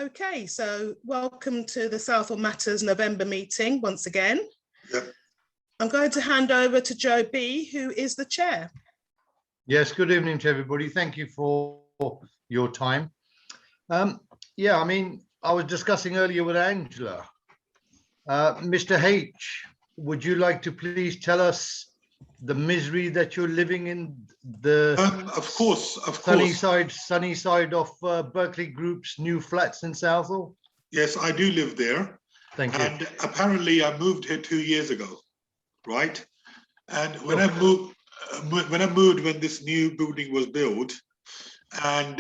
Okay, so welcome to the Southall Matters November meeting once again. Yep. I'm going to hand over to Joe B, who is the chair. Yes, good evening to everybody. Thank you for your time. Yeah, I mean, I was discussing earlier with Angela. Mr. H, would you like to please tell us the misery that you're living in, the Of course. sunny side of Berkeley Group's new flats in Southall? Yes, I do live there. Thank you. And apparently I moved here 2 years ago, right? And when I moved, when this new building was built, and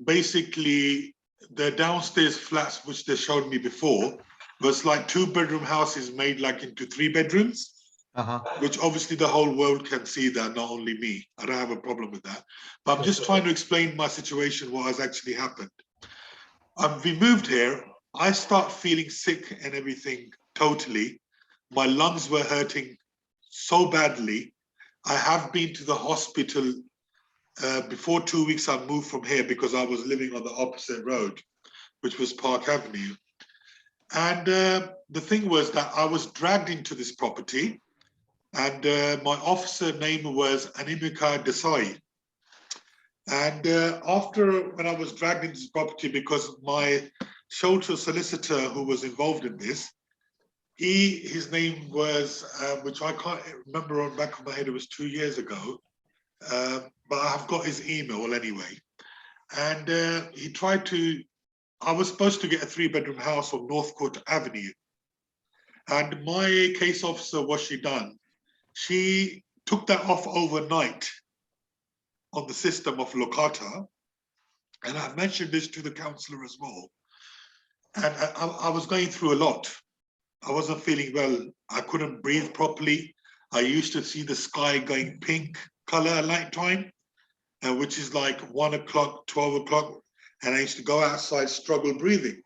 basically the downstairs flats, which they showed me before, was like 2-bedroom houses made like into 3 bedrooms. Which obviously the whole world can see that, not only me. I don't have a problem with that. But I'm just trying to explain my situation, what has actually happened. We moved here, I start feeling sick and everything totally. My lungs were hurting so badly. I have been to the hospital before 2 weeks I moved from here because I was living on the opposite road, which was Park Avenue. And the thing was that I was dragged into this property. And my officer name was Animika Desai. And when I was dragged into this property, because my social solicitor who was involved in this, his name was, which I can't remember on the back of my head, it was 2 years ago, but I've got his email anyway. And he tried to, I was supposed to get a 3-bedroom house on Northcourt Avenue. And my case officer, what she done, she took that off overnight on the system of Locata. And I mentioned this to the councillor as well. And I was going through a lot. I wasn't feeling well. I couldn't breathe properly. I used to see the sky going pink color at night time, which is like 1 o'clock, 12 o'clock. And I used to go outside, struggle breathing.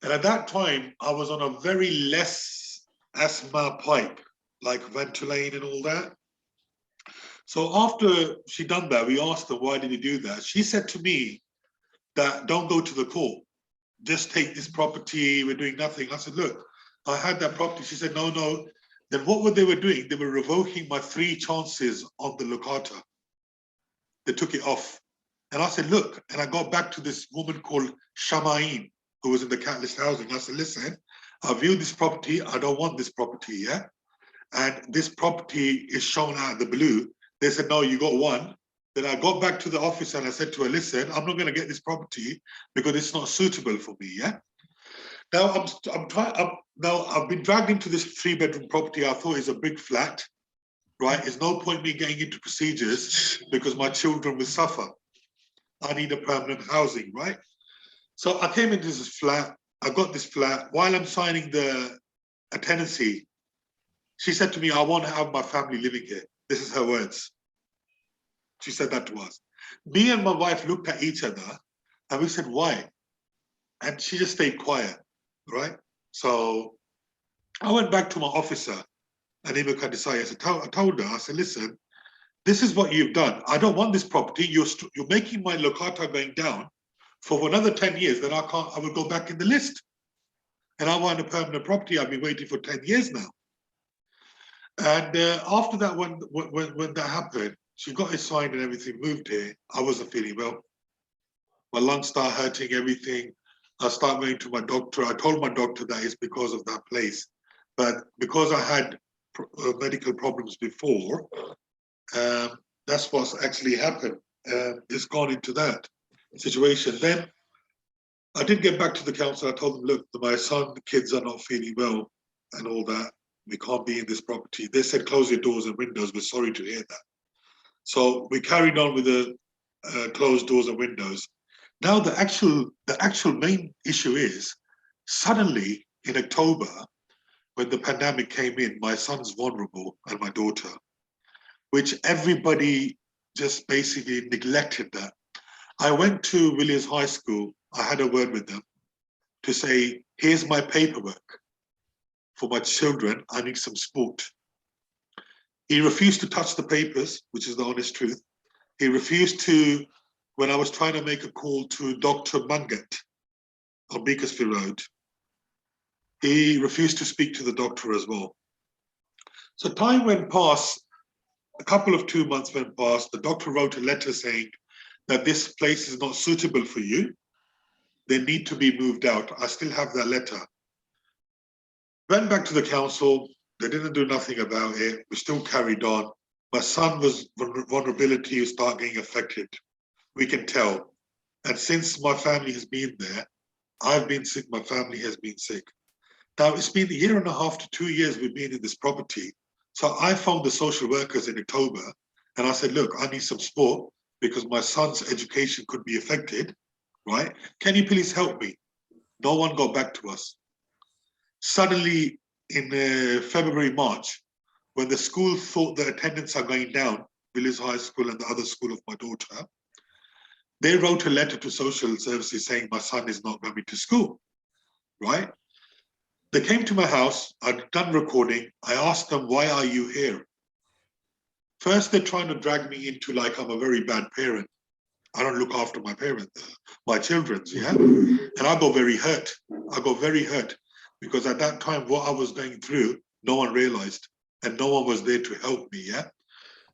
And at that time, I was on a very less asthma pipe, like Ventolin and all that. So after she done that, we asked her, why did you do that? She said to me that don't go to the court, just take this property, we're doing nothing. I said, look, I had that property. She said, no. Then what they were doing, they were revoking my 3 chances on the Locata. They took it off. And I said, look, and I got back to this woman called Shamaeen, who was in the Catalyst Housing. I said, listen, I viewed this property, I don't want this property, yeah? And this property is shown out of the blue. They said, no, you got one. Then I got back to the office and I said to her, listen, I'm not going to get this property because it's not suitable for me, yeah? Now I've been dragged into this 3-bedroom property. I thought it's a big flat, right? There's no point me getting into procedures because my children will suffer. I need a permanent housing, right? So I came into this flat. I got this flat. While I'm signing a tenancy, she said to me, I want to have my family living here. This is her words. She said that to us. Me and my wife looked at each other and we said, why? And she just stayed quiet, right? So I went back to my officer, Animika Desai. I told her, I said, listen, this is what you've done. I don't want this property. You're making my Locata going down for another 10 years. Then I will go back in the list. And I want a permanent property. I've been waiting for 10 years now. And after that, when that happened, she got it signed and everything, moved here. I wasn't feeling well. My lungs started hurting, everything. I started going to my doctor. I told my doctor that it's because of that place. But because I had medical problems before, that's what's actually happened. It's gone into that situation. Then I did get back to the council. I told them, look, my son, the kids are not feeling well and all that. We can't be in this property. They said, close your doors and windows. We're sorry to hear that. So we carried on with the closed doors and windows. Now the actual main issue is, suddenly in October, when the pandemic came in, my son's vulnerable and my daughter, which everybody just basically neglected that. I went to Williams High School. I had a word with them to say, here's my paperwork for my children. I need some support. He refused to touch the papers, which is the honest truth. He refused to, when I was trying to make a call to Dr. Mangat, on Beaconsfield Road. He refused to speak to the doctor as well. So time went past, a couple of 2 months went past, the doctor wrote a letter saying that this place is not suitable for you. They need to be moved out. I still have that letter. Went back to the council, they didn't do nothing about it. We still carried on. My son was vulnerability started getting affected. We can tell. And since my family has been there, I've been sick, my family has been sick. Now it's been 1.5 to 2 years we've been in this property. So I phoned the social workers in October and I said, look, I need some support because my son's education could be affected, right? Can you please help me? No one got back to us. Suddenly in February, March, when the school thought the attendance are going down, Villiers High School and the other school of my daughter, they wrote a letter to social services saying my son is not coming to school, right? They came to my house, I'd done recording. I asked them, why are you here? First, they're trying to drag me into like I'm a very bad parent. I don't look after my parents, my children's, yeah? And I got very hurt. I got very hurt because at that time, what I was going through, no one realized and no one was there to help me, yeah?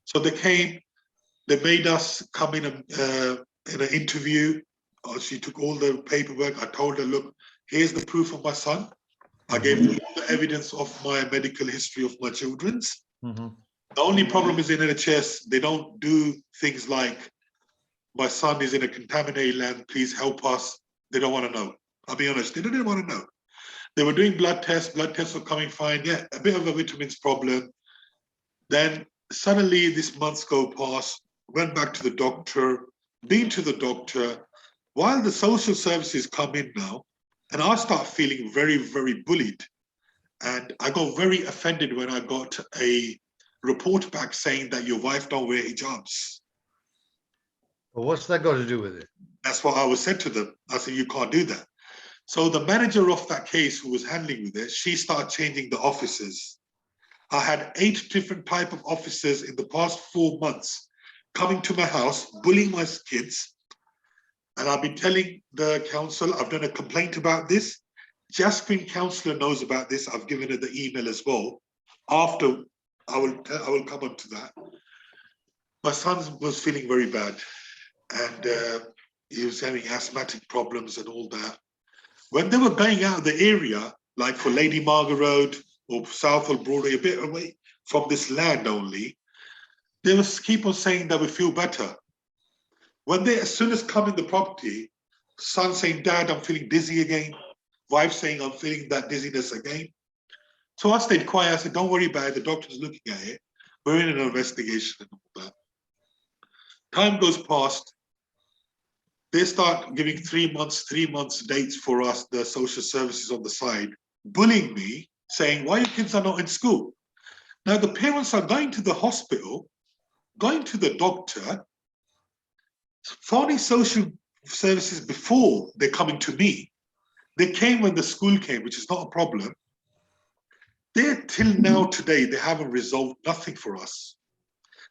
So they came, they made us come in an interview. She took all the paperwork. I told her, look, here's the proof of my son. I gave them all the evidence of my medical history of my children's. The only problem is in NHS, they don't do things like, my son is in a contaminated land, please help us. They don't want to know. I'll be honest, they didn't want to know. They were doing blood tests were coming fine. Yeah, a bit of a vitamins problem. Then suddenly this months go past, went back to the doctor, been to the doctor, while the social services come in now, and I start feeling very, very bullied. And I got very offended when I got a report back saying that your wife don't wear hijabs. Well, what's that got to do with it? That's what I was said to them. I said, you can't do that. So the manager of that case who was handling with it, she started changing the officers. I had 8 different type of officers in the past 4 months coming to my house, bullying my kids. And I've been telling the council, I've done a complaint about this. Jasmine councillor knows about this. I've given her the email as well. After, I will come on to that. My son was feeling very bad and he was having asthmatic problems and all that. When they were going out of the area, like for Lady Margaret Road or Southall Broadway, a bit away from this land only, they was keep on saying that we feel better. When they, as soon as come in the property, son saying, Dad, I'm feeling dizzy again. Wife saying, I'm feeling that dizziness again. So I stayed quiet. I said, don't worry about it. The doctor's looking at it. We're in an investigation and all that. Time goes past. They start giving 3 months dates for us, the social services on the side, bullying me, saying, why your kids are not in school? Now the parents are going to the hospital, going to the doctor, phoning social services before they're coming to me. They came when the school came, which is not a problem. They're till now today, they haven't resolved nothing for us.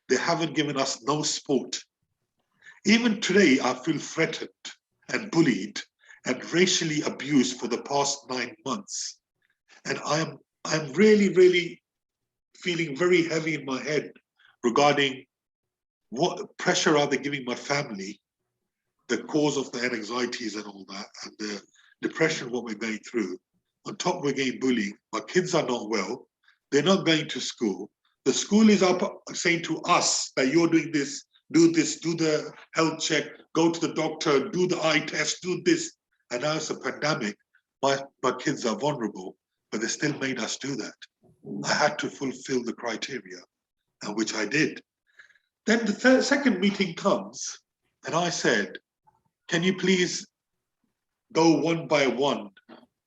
They haven't given us no support. Even today, I feel threatened and bullied and racially abused for the past 9 months. And I'm really, really feeling very heavy in my head regarding what pressure are they giving my family, the cause of the anxieties and all that, and the depression, what we're going through. On top, we're getting bullied. My kids are not well. They're not going to school. The school is up saying to us that you're doing this, do the health check, go to the doctor, do the eye test, do this. And now it's a pandemic. My kids are vulnerable, but they still made us do that. I had to fulfill the criteria, and which I did. Then the second meeting comes, and I said, can you please go one by one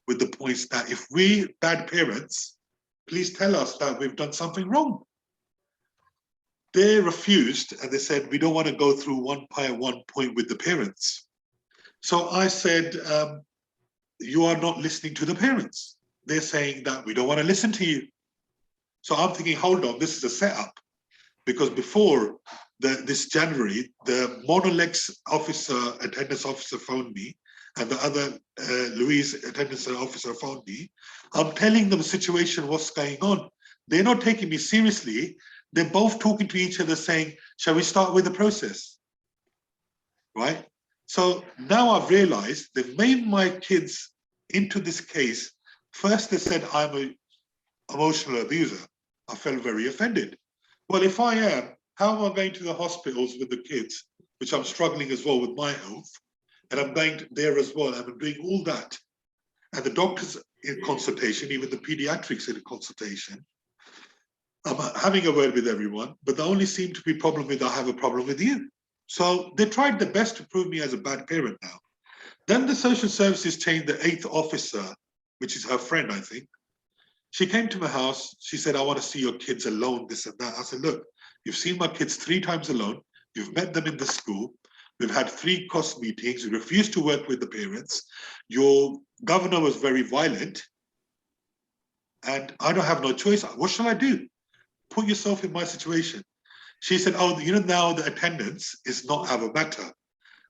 with the points that if we bad parents, please tell us that we've done something wrong. They refused and they said, we don't want to go through one by one point with the parents. So I said, you are not listening to the parents. They're saying that we don't want to listen to you. So I'm thinking, hold on, this is a setup. Because before this January, the Monolex officer, attendance officer phoned me and the other Louise attendance officer phoned me. I'm telling them the situation, what's going on. They're not taking me seriously. They're both talking to each other saying, shall we start with the process? Right? So now I've realized they've made my kids into this case. First they said I'm an emotional abuser. I felt very offended. Well, if I am, how am I going to the hospitals with the kids, which I'm struggling as well with my health, and I'm going there as well, and I'm doing all that. And the doctors in consultation, even the pediatrics in consultation, I'm having a word with everyone, but the only seem to be problem with, I have a problem with you. So they tried their best to prove me as a bad parent now. Then the social services changed the 8th officer, which is her friend, I think. She came to my house. She said, I want to see your kids alone, this and that. I said, look, you've seen my kids 3 times alone. You've met them in the school. We've had 3 cost meetings. You refused to work with the parents. Your governor was very violent. And I don't have no choice. What shall I do? Put yourself in my situation. She said, oh, you know, now the attendance is not our matter.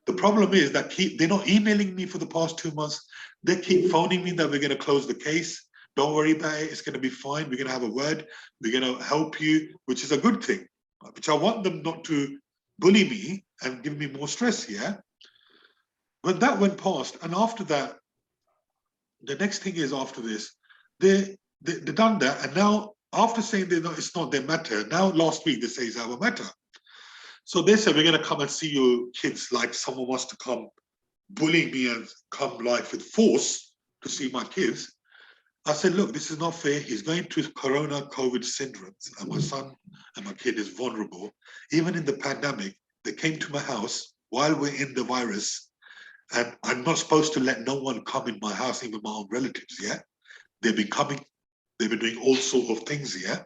The problem is that they're not emailing me for the past 2 months. They keep phoning me that we're going to close the case. Don't worry about it. It's going to be fine. We're going to have a word. We're going to help you, which is a good thing, which I want them not to bully me and give me more stress, yeah? But that went past. And after that, the next thing is after this, they done that. And now, after saying it's not their matter, now last week they say it's our matter. So they said, we're going to come and see your kids like someone wants to come bullying me and come like with force to see my kids. I said, look, this is not fair. He's going through corona COVID syndromes, and my son and my kid is vulnerable. Even in the pandemic, they came to my house while we're in the virus, and I'm not supposed to let no one come in my house, even my own relatives, yeah? They've been coming, they've been doing all sorts of things, yeah?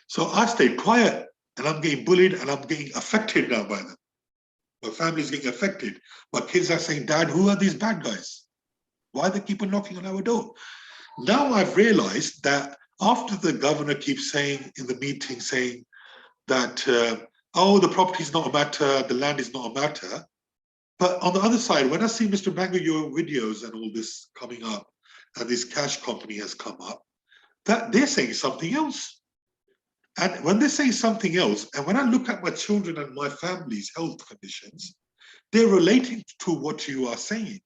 So I stayed quiet, and I'm getting bullied, and I'm getting affected now by them. My family's getting affected. My kids are saying, Dad, who are these bad guys? Why they keep on knocking on our door? Now I've realized that after the governor keeps saying in the meeting, saying that, oh, the property is not a matter, the land is not a matter. But on the other side, when I see Mr. Banger, your videos and all this coming up, and this cash company has come up, that they're saying something else. And when they say something else, and when I look at my children and my family's health conditions, they're relating to what you are saying.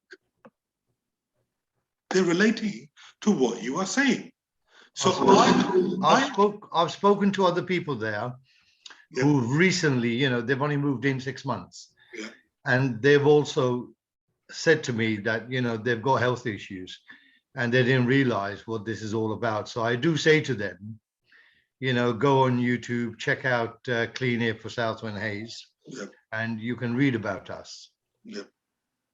They're relating to what you are saying. So I've spoken to other people there who recently, you know, they've only moved in 6 months. Yeah. And they've also said to me that, you know, they've got health issues and they didn't realize what this is all about. So I do say to them, you know, go on YouTube, check out Clean Air for Southwind Hayes, and you can read about us. Yep.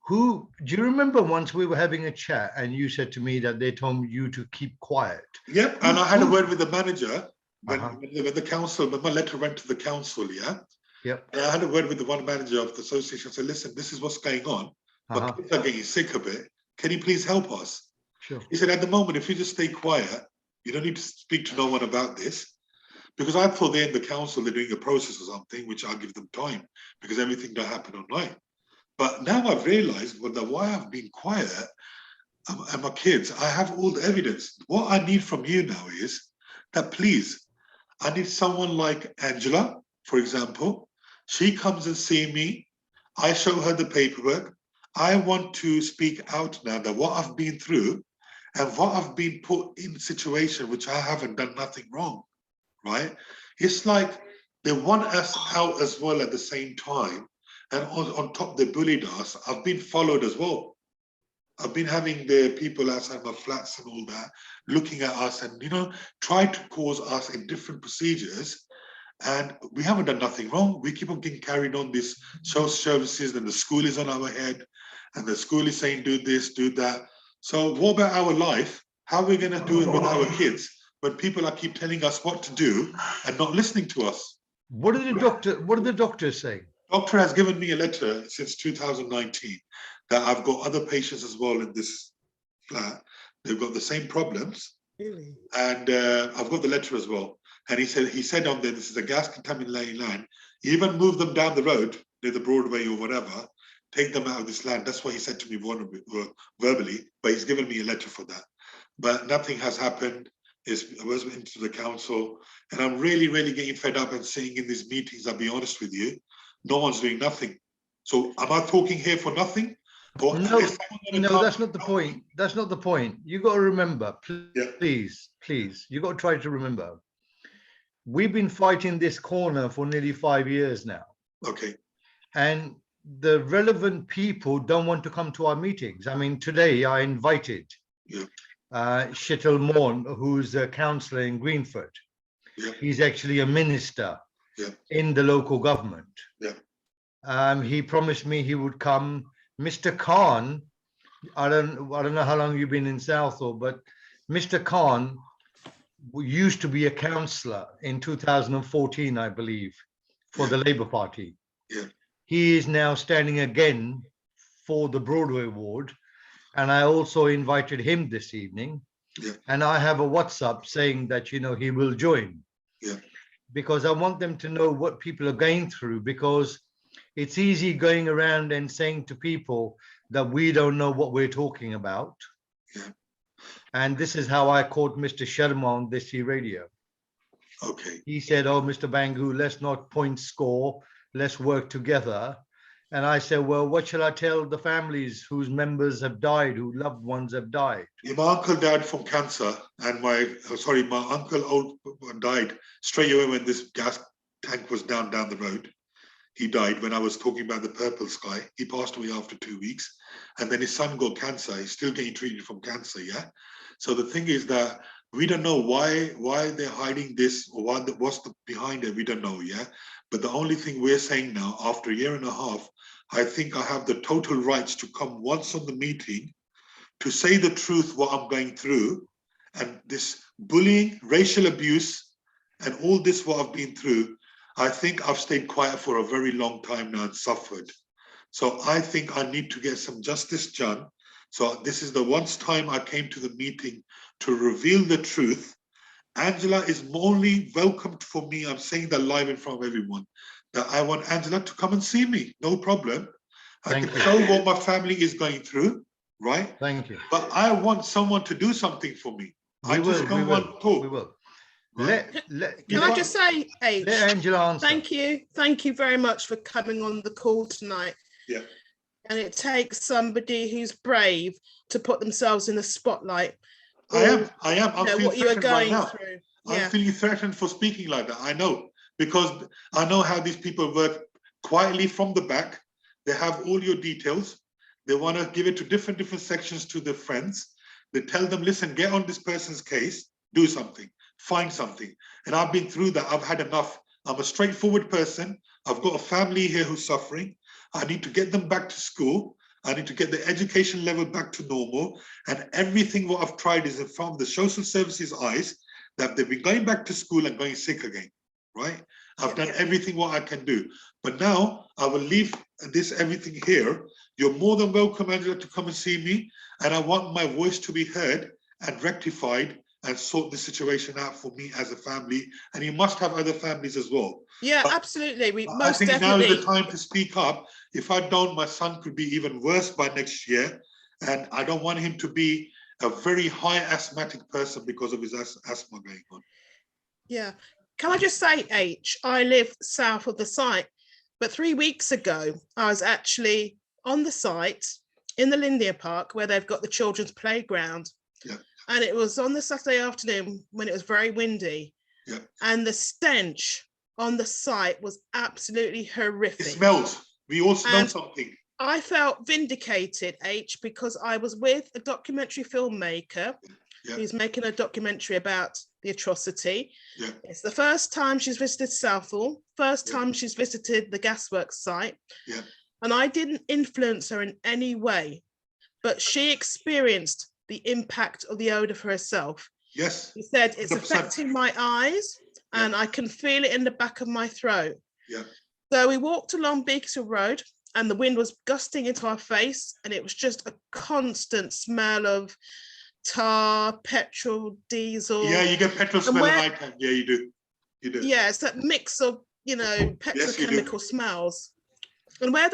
Do you remember once we were having a chat and you said to me that they told you to keep quiet? Yep, and I had a word with the manager when the council, when my letter went to the council, yeah? Yep. And I had a word with the one manager of the association. I said, listen, this is what's going on. My kids are getting sick of it. Can you please help us? Sure. He said, at the moment, if you just stay quiet, you don't need to speak to no one about this. Because I thought they're in the council, they're doing a process or something, which I'll give them time because everything don't happen online. But now I've realized why I've been quiet and my kids, I have all the evidence. What I need from you now is that please, I need someone like Angela, for example. She comes and see me. I show her the paperwork. I want to speak out now that what I've been through and what I've been put in a situation which I haven't done nothing wrong, right? It's like they want us out as well at the same time. And on top, they bullied us. I've been followed as well. I've been having the people outside my flats and all that, looking at us and, you know, try to cause us in different procedures. And we haven't done nothing wrong. We keep on getting carried on this social services, and the school is on our head, and the school is saying, do this, do that. So what about our life? How are we going to do it with our kids when people are keep telling us what to do and not listening to us? What are the doctors saying? Doctor has given me a letter since 2019 that I've got other patients as well in this flat. They've got the same problems. Really? And I've got the letter as well. And he said on there, this is a gas contaminated land. Even move them down the road near the Broadway or whatever. take them out of this land. That's what he said to me verbally, but he's given me a letter for that. But nothing has happened. It was into the council, and I'm really, really getting fed up and saying in these meetings, I'll be honest with you, no one's doing nothing. So am I talking here for nothing? Or No, that's not the point. That's not the point. You got to remember, please, you got to try to remember. We've been fighting this corner for nearly 5 years now. Okay. And the relevant people don't want to come to our meetings. I mean, today I invited Shittle Morn, who's a councillor in Greenford. He's actually a minister in the local government. He promised me he would come. Mr. Khan, I don't know how long you've been in Southall, but Mr. Khan used to be a councillor in 2014, I believe, for the Labour Party. He is now standing again for the Broadway ward. And I also invited him this evening. And I have a WhatsApp saying that, you know, he will join. Because I want them to know what people are going through, because it's easy going around and saying to people that we don't know what we're talking about. And this is how I caught Mr. Sharma on this radio. He said, oh, Mr. Bangu, let's not point score. Let's work together. And I said, well, what shall I tell the families whose members have died, whose loved ones have died? My uncle died from cancer, and my uncle died straight away when this gas tank was down the road. He died when I was talking about the purple sky. He passed away after 2 weeks. And then his son got cancer. He's still getting treated from cancer, So the thing is that we don't know why they're hiding this, or what's behind it, we don't know, But the only thing we're saying now, after a year and a half, I think I have the total rights to come once on the meeting to say the truth, what I'm going through, and this bullying, racial abuse, and all this what I've been through. I think I've stayed quiet for a very long time now and suffered. So I think I need to get some justice done. So this is the one time I came to the meeting to reveal the truth. Angela is only welcomed for me. I'm saying that live in front of everyone, that I want Angela to come and see me. No problem. I can show what my family is going through, right? Thank you. But I want someone to do something for me. I just don't want to talk. We will. Can I just say, H, let Angela answer. Thank you very much for coming on the call tonight. And it takes somebody who's brave to put themselves in the spotlight. I am. I'm feeling what you are going right through. I'm feeling threatened for speaking like that. I know, because I know how these people work quietly from the back. They have all your details. They want to give it to different sections to their friends. They tell them, listen, get on this person's case, do something, find something. And I've been through that. I've had enough. I'm a straightforward person. I've got a family here who's suffering. I need to get them back to school. I need to get the education level back to normal. And everything what I've tried is in front of the social services eyes, that they've been going back to school and going sick again, right? I've done everything what I can do. But now I will leave everything here. You're more than welcome, Angela, to come and see me. And I want my voice to be heard and rectified and sort the situation out for me as a family. And you must have other families as well. Yeah, but absolutely. I think now is the time to speak up. If I don't, my son could be even worse by next year. And I don't want him to be a very high asthmatic person because of his asthma going on. Yeah. Can I just say, H, I live south of the site, but 3 weeks ago, I was actually on the site in the Lindia Park where they've got the children's playground. And it was on the Saturday afternoon when it was very windy. And the stench on the site was absolutely horrific. It smells. We all smell something. I felt vindicated, H, because I was with a documentary filmmaker who's making a documentary about the atrocity. It's the first time she's visited Southall, first time she's visited the gasworks site. And I didn't influence her in any way, but she experienced the impact of the odor for herself. She said, it's 100%. Affecting my eyes and I can feel it in the back of my throat. So we walked along Beaksville Road and the wind was gusting into our face and it was just a constant smell of tar, petrol, diesel. You get petrol smell at night time. You do. Yeah, it's that mix of, petrochemical smells. And where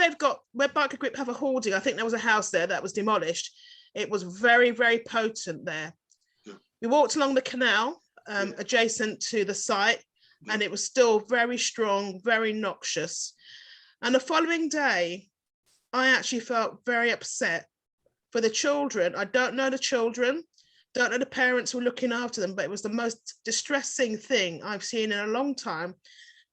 Barclay Group have a hoarding, I think there was a house there that was demolished. It was very, very potent there. Yeah. We walked along the canal adjacent to the site, and it was still very strong, very noxious. And the following day, I actually felt very upset for the children. I don't know the children, don't know the parents who were looking after them, but it was the most distressing thing I've seen in a long time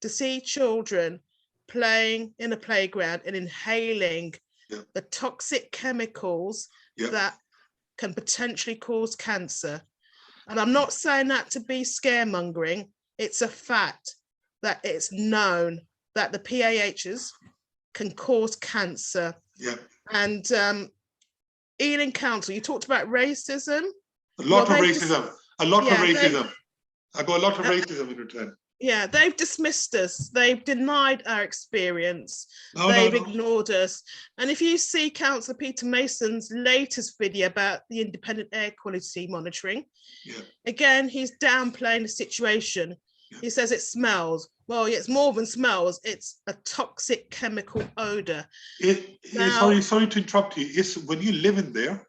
to see children playing in a playground and inhaling the toxic chemicals that can potentially cause cancer. And I'm not saying that to be scaremongering. It's a fact that it's known that the PAHs can cause cancer. Yeah. And Ealing Council, you talked about racism. A lot of racism. I got a lot of racism in return. Yeah, they've dismissed us. They've denied our experience. They've ignored us. And if you see Councillor Peter Mason's latest video about the independent air quality monitoring, again, he's downplaying the situation. He says it smells. Well, it's more than smells. It's a toxic chemical odor. Sorry to interrupt you. It's when you live in there,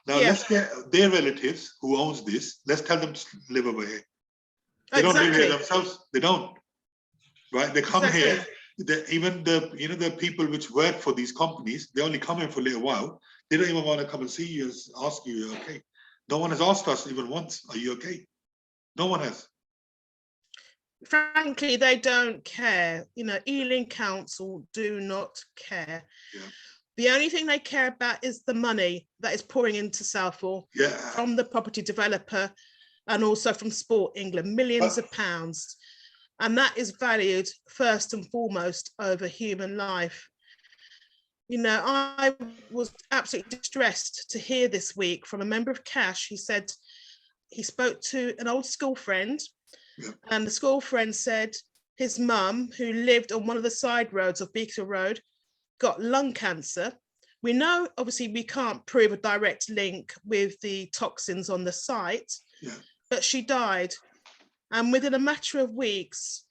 now let's get their relatives who owns this, let's tell them to live over here. They don't live here themselves. They don't, right? They come here. Even the people which work for these companies, they only come here for a little while. They don't even want to come and see you and ask you, okay? No one has asked us even once, are you okay? No one has. Frankly, they don't care. Ealing Council do not care. Yeah. The only thing they care about is the money that is pouring into Southall from the property developer and also from Sport England, millions of pounds. And that is valued first and foremost over human life. I was absolutely distressed to hear this week from a member of Cash. He said he spoke to an old school friend, and the school friend said his mum, who lived on one of the side roads of Beacon Road, got lung cancer. We know, obviously, we can't prove a direct link with the toxins on the site, but she died. And within a matter of weeks,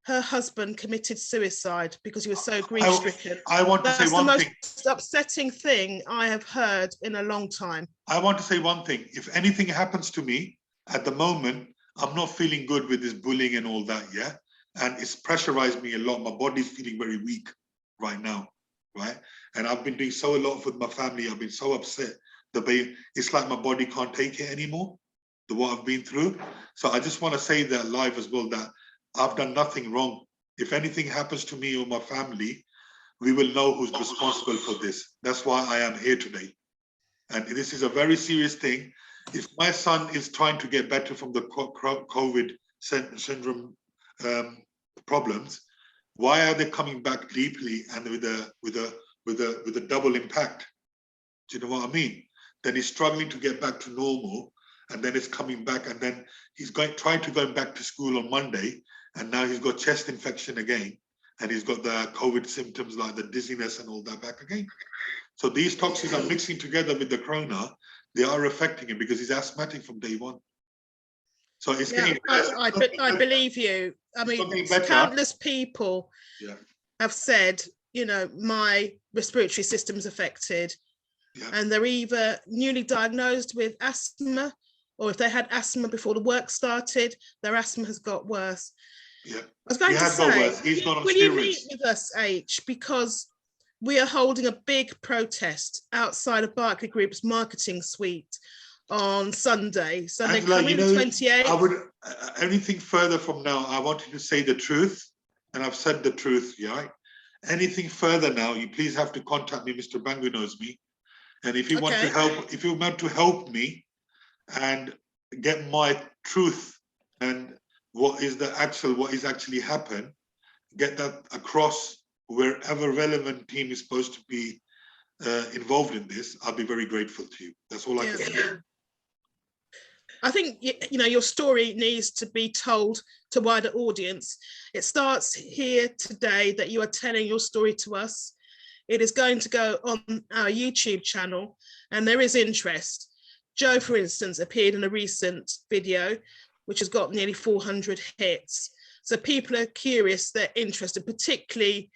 her husband committed suicide because he was so grief-stricken. I want to say one thing. That's the most upsetting thing I have heard in a long time. I want to say one thing. If anything happens to me at the moment, I'm not feeling good with this bullying and all that, and it's pressurized me a lot. My body's feeling very weak right now, right? And I've been doing so a lot with my family. I've been so upset. It's like my body can't take it anymore, what I've been through. So I just want to say that live as well, that I've done nothing wrong. If anything happens to me or my family, we will know who's responsible for this. That's why I am here today. And this is a very serious thing. If my son is trying to get better from the COVID syndrome problems, why are they coming back deeply and with a double impact? Do you know what I mean? Then he's struggling to get back to normal, and then it's coming back, and then he's trying to go back to school on Monday, and now he's got chest infection again, and he's got the COVID symptoms like the dizziness and all that back again. So these toxins are mixing together with the corona. They are affecting him because he's asthmatic from day one. So it's getting I believe you. I mean, countless people have said, my respiratory system's affected, and they're either newly diagnosed with asthma, or if they had asthma before the work started, their asthma has got worse. Yeah, I was going to say, he's gone on will steroids. you meet with us, H? Because we are holding a big protest outside of Barclay Group's marketing suite on Sunday. Angela, coming the 28th. I would, anything further from now, I want you to say the truth, and I've said the truth, Anything further now, you please have to contact me. Mr. Bangu knows me. And if you want to help, if you want to help me and get my truth and what is actually happened, get that across wherever relevant team is supposed to be involved in this, I'll be very grateful to you. That's all I can say. I think, your story needs to be told to wider audience. It starts here today that you are telling your story to us. It is going to go on our YouTube channel, and there is interest. Joe, for instance, appeared in a recent video, which has got nearly 400 hits. So people are curious, they're interested, particularly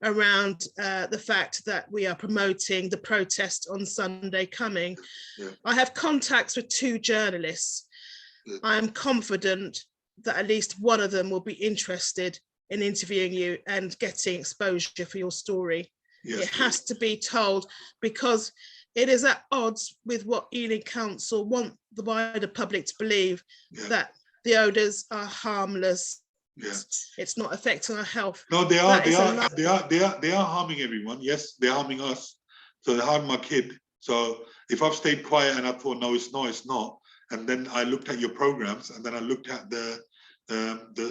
around the fact that we are promoting the protest on Sunday coming. I have contacts with 2 journalists. I'm confident that at least one of them will be interested in interviewing you and getting exposure for your story. It has to be told, because it is at odds with what Ealing Council want the wider public to believe, that the odours are harmless. It's not affecting our health. No, they are harming everyone. Yes, they're harming us. So they're harming my kid. So if I've stayed quiet and I thought, no, it's not. And then I looked at your programs, and then I looked at the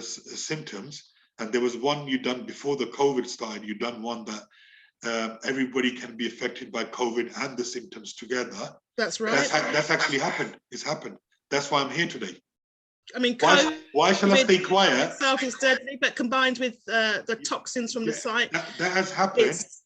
symptoms. And there was one you done before the COVID started. You done one that everybody can be affected by COVID and the symptoms together. That's right. That's actually happened. It's happened. That's why I'm here today. I mean, why shall I stay quiet? Itself is deadly, but combined with the toxins from the site, that has happened. It's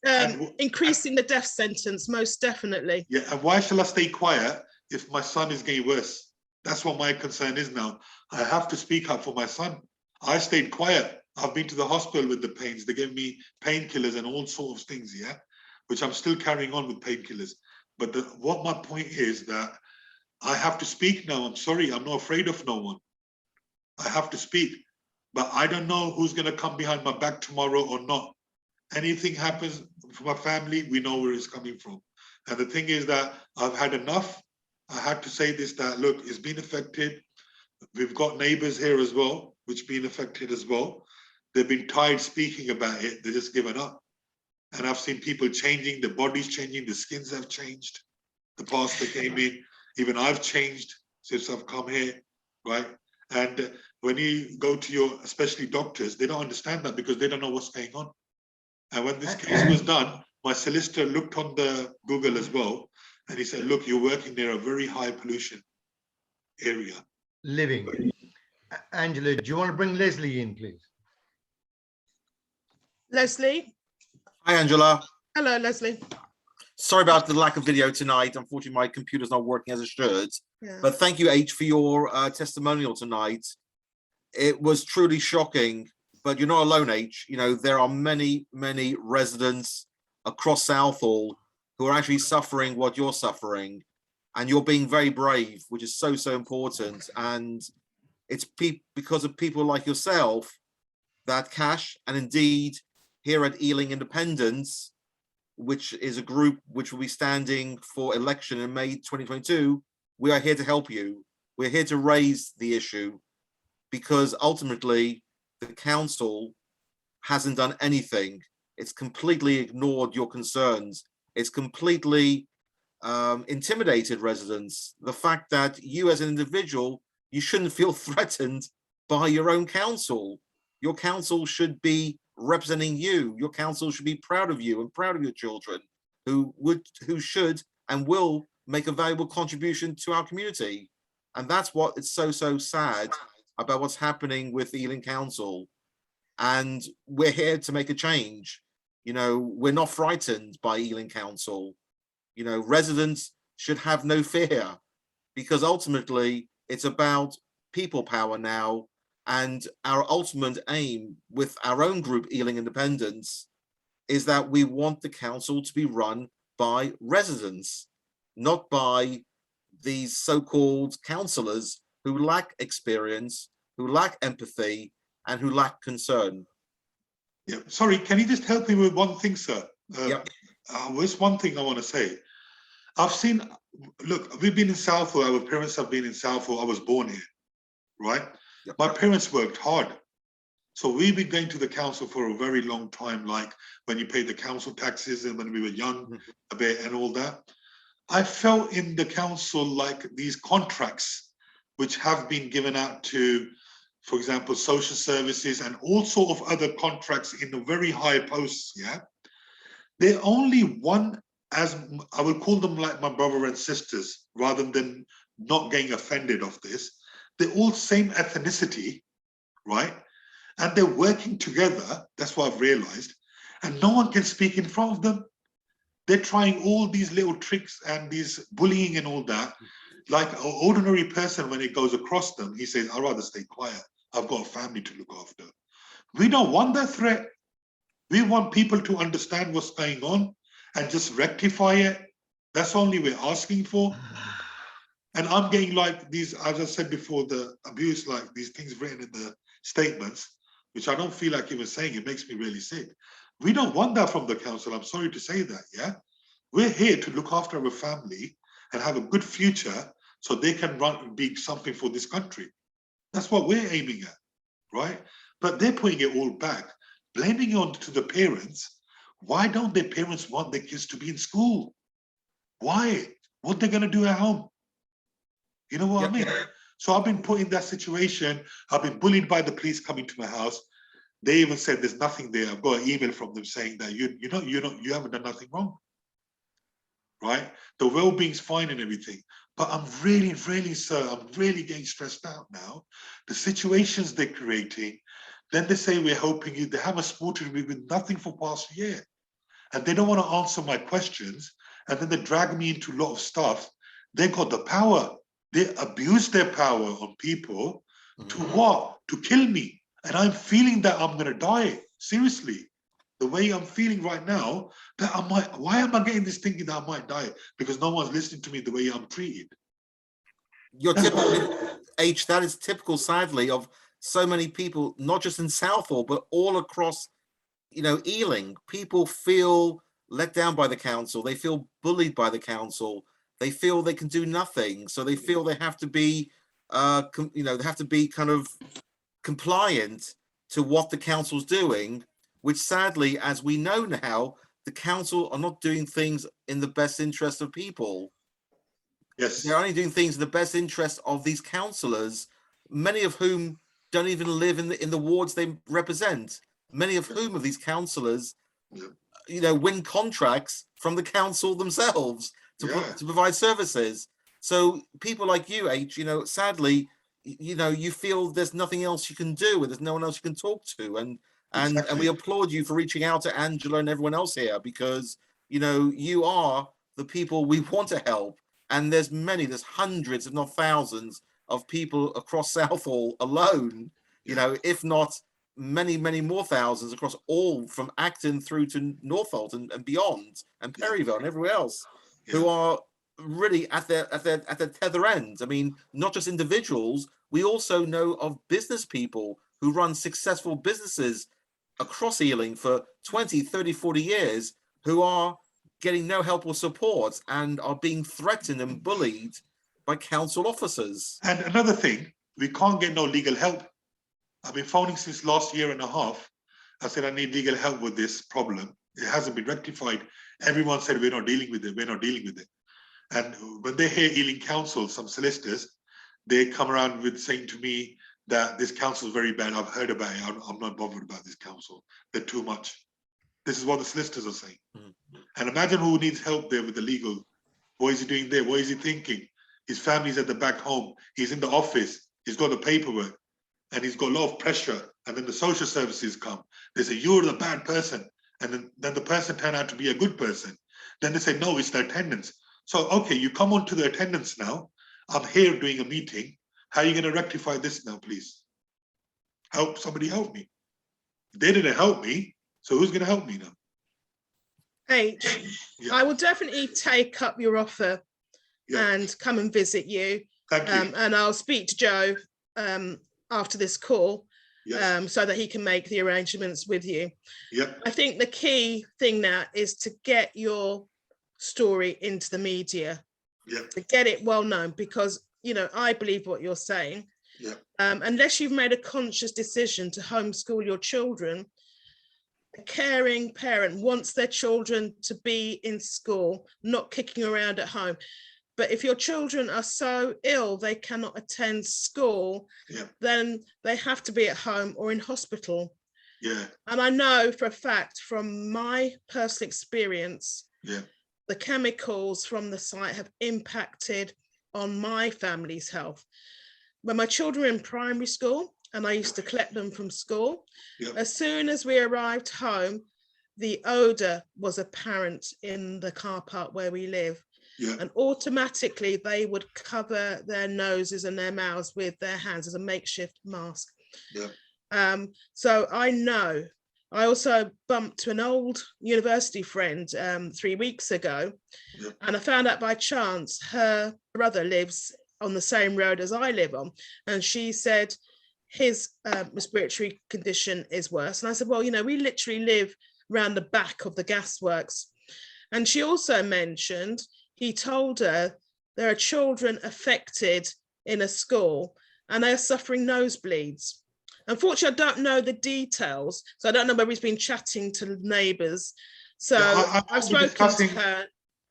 increasing the death sentence, most definitely. Yeah, and why shall I stay quiet if my son is getting worse? That's what my concern is now. I have to speak up for my son. I stayed quiet. I've been to the hospital with the pains. They gave me painkillers and all sorts of things, which I'm still carrying on with painkillers. But what my point is that I have to speak now. I'm sorry, I'm not afraid of no one. I have to speak, but I don't know who's going to come behind my back tomorrow or not. Anything happens for my family, we know where it's coming from. And the thing is that I've had enough. I had to say this, that look, it's been affected. We've got neighbors here as well, which been affected as well. They've been tired speaking about it. They're just given up. And I've seen people changing, the bodies changing, the skins have changed. The pastor came in, even I've changed since I've come here, right? And when you go to your, especially doctors, they don't understand that because they don't know what's going on. And when this case was done, my solicitor looked on the Google as well, and he said, look, you're working near a very high pollution area. Living. Angela, do you want to bring Leslie in, please? Leslie? Hi, Angela. Hello, Leslie. Sorry about the lack of video tonight. Unfortunately, my computer's not working as it should. Yeah. But thank you, H, for your testimonial tonight. It was truly shocking, but you're not alone, H. You know, there are many, many residents across Southall who are actually suffering what you're suffering, and you're being very brave, which is so, so important. And it's because of people like yourself that Cash, and indeed here at Ealing Independence, which is a group which will be standing for election in May 2022, we are here to help you. We're here to raise the issue because ultimately the council hasn't done anything. It's completely ignored your concerns. It's completely intimidated residents. The fact that you as an individual, you shouldn't feel threatened by your own council. Your council should be representing you. Your council should be proud of you and proud of your children who should and will make a valuable contribution to our community. And that's what it's so, so sad about what's happening with the Ealing Council. And we're here to make a change. You know, we're not frightened by Ealing Council. You know, residents should have no fear because ultimately it's about people power now. And our ultimate aim with our own group, Ealing Independence, is that we want the council to be run by residents, not by these so-called councillors who lack experience, who lack empathy, and who lack concern. Yeah, sorry, can you just help me with one thing, sir? Yep. There's one thing I want to say. I've seen, look, we've been in Southall, our parents have been in Southall, I was born here, right? Yep. My parents worked hard. So we've been going to the council for a very long time, like when you pay the council taxes and when we were young a bit and all that. I felt in the council like these contracts which have been given out to, for example, social services and all sort of other contracts in the very high posts, yeah? They're only one, as I will call them like my brother and sisters, rather than not getting offended of this. They're all same ethnicity, right? And they're working together, that's what I've realized, and no one can speak in front of them. They're trying all these little tricks and these bullying and all that. Like an ordinary person, when it goes across them, he says, I'd rather stay quiet. I've got a family to look after. We don't want that threat. We want people to understand what's going on and just rectify it. That's only we're asking for. And I'm getting like these, as I said before, the abuse, like these things written in the statements, which I don't feel like even saying. It makes me really sick. We don't want that from the council. I'm sorry to say that, yeah? We're here to look after our family and have a good future so they can run and be something for this country. That's what we're aiming at, right? But they're putting it all back, blaming it on to the parents. Why don't their parents want their kids to be in school? Why? What they're gonna do at home? You know what I mean? So I've been put in that situation. I've been bullied by the police coming to my house. They even said there's nothing there. I've got an email from them saying that you haven't done nothing wrong, right? The well-being's fine and everything, but I'm really, sir, I'm really getting stressed out now. The situations they're creating, then they say we're helping you. They haven't supported me with nothing for past year, and they don't want to answer my questions, and then they drag me into a lot of stuff. They got the power. They abuse their power on people to what? To kill me. And I'm feeling that I'm gonna die, seriously. The way I'm feeling right now, that I might, why am I getting this thinking that I might die? Because no one's listening to me the way I'm treated. You're typical, H, that is typical, sadly, of so many people, not just in Southall, but all across, Ealing. People feel let down by the council. They feel bullied by the council. They feel they can do nothing. So they feel they have to be, they have to be kind of compliant to what the council's doing, which sadly, as we know now, the council are not doing things in the best interest of people. Yes. They're only doing things in the best interest of these councillors, many of whom don't even live in the wards they represent. Many of whom of these councillors, win contracts from the council themselves to provide services. So people like you, H, sadly, you feel there's nothing else you can do, and there's no one else you can talk to, and we applaud you for reaching out to Angela and everyone else here, because you are the people we want to help, and there's hundreds, if not thousands, of people across Southall alone, if not many more thousands across all from Acton through to Northolt and beyond, and Perryville and everywhere else, who are really at their tether end. I mean, not just individuals, we also know of business people who run successful businesses across Ealing for 20, 30, 40 years, who are getting no help or support and are being threatened and bullied by council officers. And another thing, we can't get no legal help. I've been phoning since last year and a half. I said, I need legal help with this problem. It hasn't been rectified. Everyone said, we're not dealing with it. We're not dealing with it. And when they hear Ealing Council, some solicitors, they come around with saying to me that this council is very bad. I've heard about it. I'm not bothered about this council. They're too much. This is what the solicitors are saying. And imagine who needs help there with the legal. What is he doing there? What is he thinking? His family's at the back home. He's in the office. He's got the paperwork. And he's got a lot of pressure. And then the social services come. They say, you're the bad person. And then the person turned out to be a good person. Then they say, no, it's the attendance. So, okay, you come on to the attendance now. I'm here doing a meeting. How are you going to rectify this now, please? Somebody help me. They didn't help me. So who's going to help me now? H, I will definitely take up your offer and come and visit you. Thank you. And I'll speak to Joe after this call so that he can make the arrangements with you. I think the key thing now is to get your story into the media, to get it well known, because I believe what you're saying. Unless you've made a conscious decision to homeschool your children, a caring parent wants their children to be in school, not kicking around at home. But if your children are so ill they cannot attend school, then they have to be at home or in hospital. And I know for a fact from my personal experience, the chemicals from the site have impacted on my family's health. When my children were in primary school and I used to collect them from school, as soon as we arrived home, the odor was apparent in the car park where we live. And automatically they would cover their noses and their mouths with their hands as a makeshift mask. Yeah. So I know. I also bumped to an old university friend 3 weeks ago, and I found out by chance her brother lives on the same road as I live on, and she said his respiratory condition is worse. And I said, well, you know, we literally live around the back of the gasworks. And she also mentioned, he told her there are children affected in a school and they're suffering nosebleeds. Unfortunately, I don't know the details, so I don't know whether he's been chatting to neighbours. So I've spoken to her.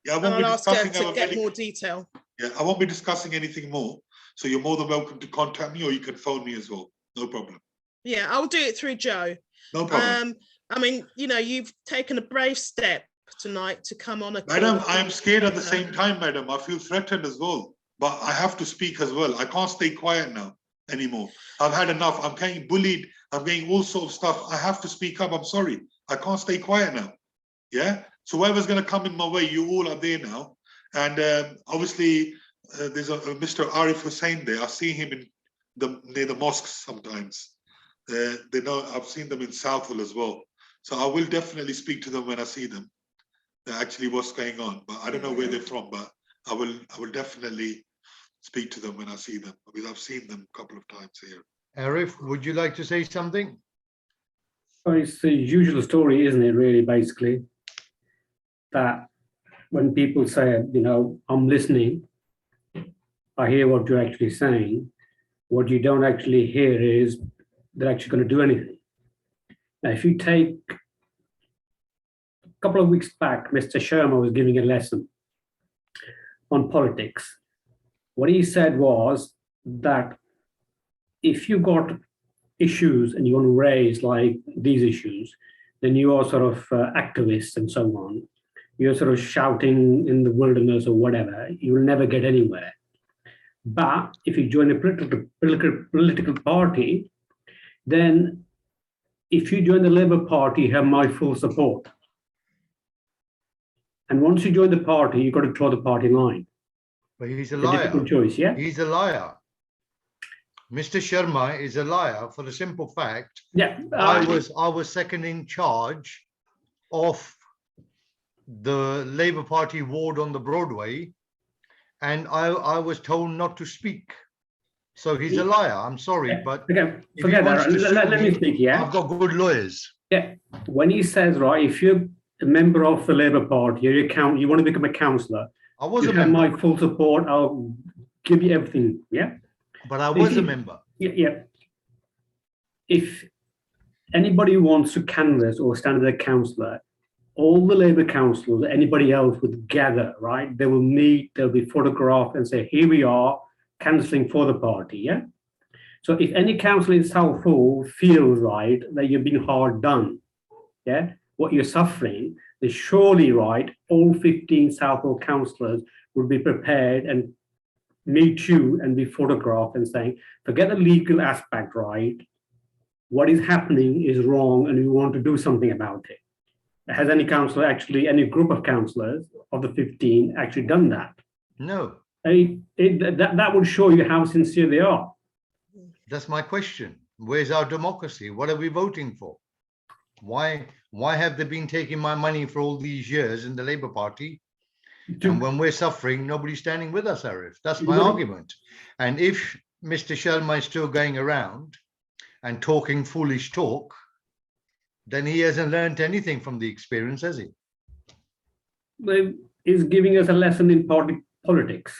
Yeah, I won't be I'll ask her discussing to get more detail. Yeah, I won't be discussing anything more. So you're more than welcome to contact me, or you can phone me as well. No problem. Yeah, I'll do it through Joe. No problem. I mean, you know, you've taken a brave step tonight to come on a call. Madam, I am scared at the same time, madam. I feel threatened as well. But I have to speak as well. I can't stay quiet now anymore. I've had enough. I'm getting bullied. I'm getting all sorts of stuff. I have to speak up. I'm sorry. I can't stay quiet now. Yeah. So whoever's going to come in my way, you all are there now. And obviously, there's a Mr. Arif Hussain there. I see him in near the mosques sometimes. They know I've seen them in Southall as well. So I will definitely speak to them when I see them. Actually, what's going on? But I don't know where they're from. But I will definitely speak to them when I see them, because I've seen them a couple of times here. Arif, would you like to say something? Well, it's the usual story, isn't it, really, basically, that when people say, you know, I'm listening, I hear what you're actually saying. What you don't actually hear is they're actually going to do anything. Now, if you take a couple of weeks back, Mr. Sharma was giving a lesson on politics. What he said was that if you got issues and you want to raise like these issues, then you are sort of activists and so on. You're sort of shouting in the wilderness or whatever, you will never get anywhere. But if you join a political party, then if you join the Labour Party, you have my full support. And once you join the party, you've got to draw the party line. But he's a It's a liar. difficult choice, yeah? He's a liar. Mr. Sharma is a liar for the simple fact. Yeah. I was second in charge of the Labour Party ward on the Broadway, and I was told not to speak. So he's a liar. I'm sorry, but okay, forget that. Let me speak, yeah? I've got good lawyers. Yeah. When he says, right, if you're a member of the Labour Party, you want to become a councillor, I was you a have member. my full support. I'll give you everything. Yeah. But I was a member. Yeah. Yeah. If anybody wants to canvass or stand as a councillor, all the Labour councillors, anybody else would gather, right? They will meet, they'll be photographed and say, here we are, cancelling for the party. Yeah. So if any councillor in Southall feels right that you're being hard done, yeah, what you're suffering, then surely, right, all 15 Southall councillors would be prepared and meet you and be photographed and saying, forget the legal aspect, right? What is happening is wrong and we want to do something about it. Has any councillor actually, any group of councillors of the 15 actually done that? No. That would show you how sincere they are. That's my question. Where's our democracy? What are we voting for? Why have they been taking my money for all these years in the Labour Party? And when we're suffering, nobody's standing with us, Arif. That's my argument. And if Mr. Sharma is still going around and talking foolish talk, then he hasn't learned anything from the experience, has he? He's giving us a lesson in politics.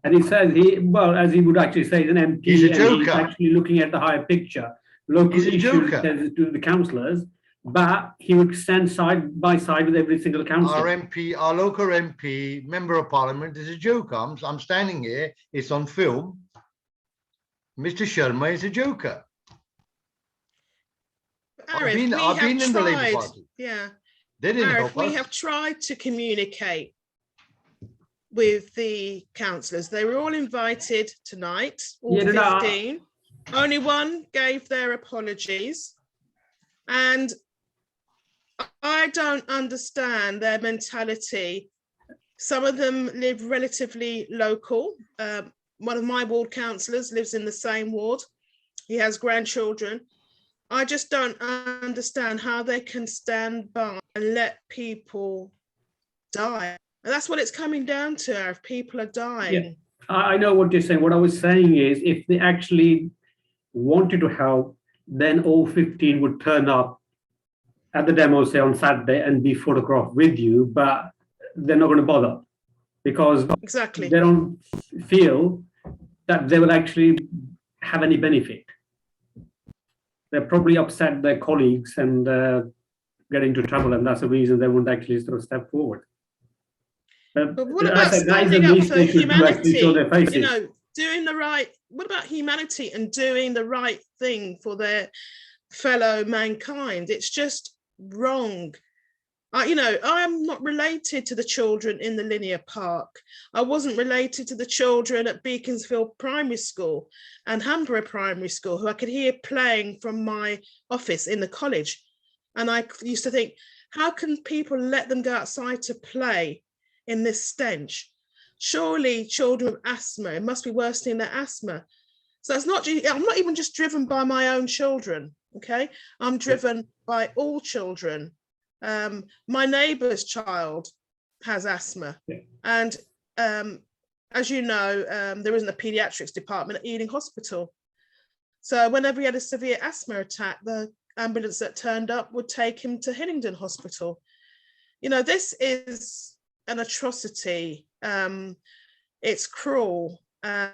And he says, as he would actually say, he's an MP. He's a joker. He's actually looking at the higher picture. Local issues to the councillors, but he would stand side by side with every single councillor. Our local MP, member of parliament, is a joker. I'm standing here, it's on film. Mr. Sharma is a joker. Arif, I've been in the Labour Party. Yeah. They didn't help Arif, we us. have tried to communicate with the councillors. They were all invited tonight, all 15. Only one gave their apologies. And I don't understand their mentality. Some of them live relatively local. One of my ward councillors lives in the same ward. he has grandchildren. I just don't understand how they can stand by and let people die. And that's what it's coming down to, Arif. People are dying. Yeah, I know what you're saying. What I was saying is, if they actually wanted to help, then all 15 would turn up at the demo, say on Saturday, and be photographed with you, but they're not going to bother because exactly they don't feel that they will actually have any benefit. They're probably upset their colleagues and get into trouble, and that's the reason they won't actually sort of step forward. But what about standing up for humanity? You know, doing the right. What about humanity and doing the right thing for their fellow mankind? It's just wrong. You know, I am not related to the children in the linear park. I wasn't related to the children at Beaconsfield Primary School and Hanborough Primary School, who I could hear playing from my office in the college. And I used to think, how can people let them go outside to play in this stench? Surely children with asthma, it must be worsening their asthma. So it's not, I'm not even just driven by my own children, okay? I'm driven by all children. My neighbour's child has asthma, and as you know, there isn't a paediatrics department at Ealing Hospital. So whenever he had a severe asthma attack, the ambulance that turned up would take him to Hillingdon Hospital. You know, this is an atrocity. It's cruel.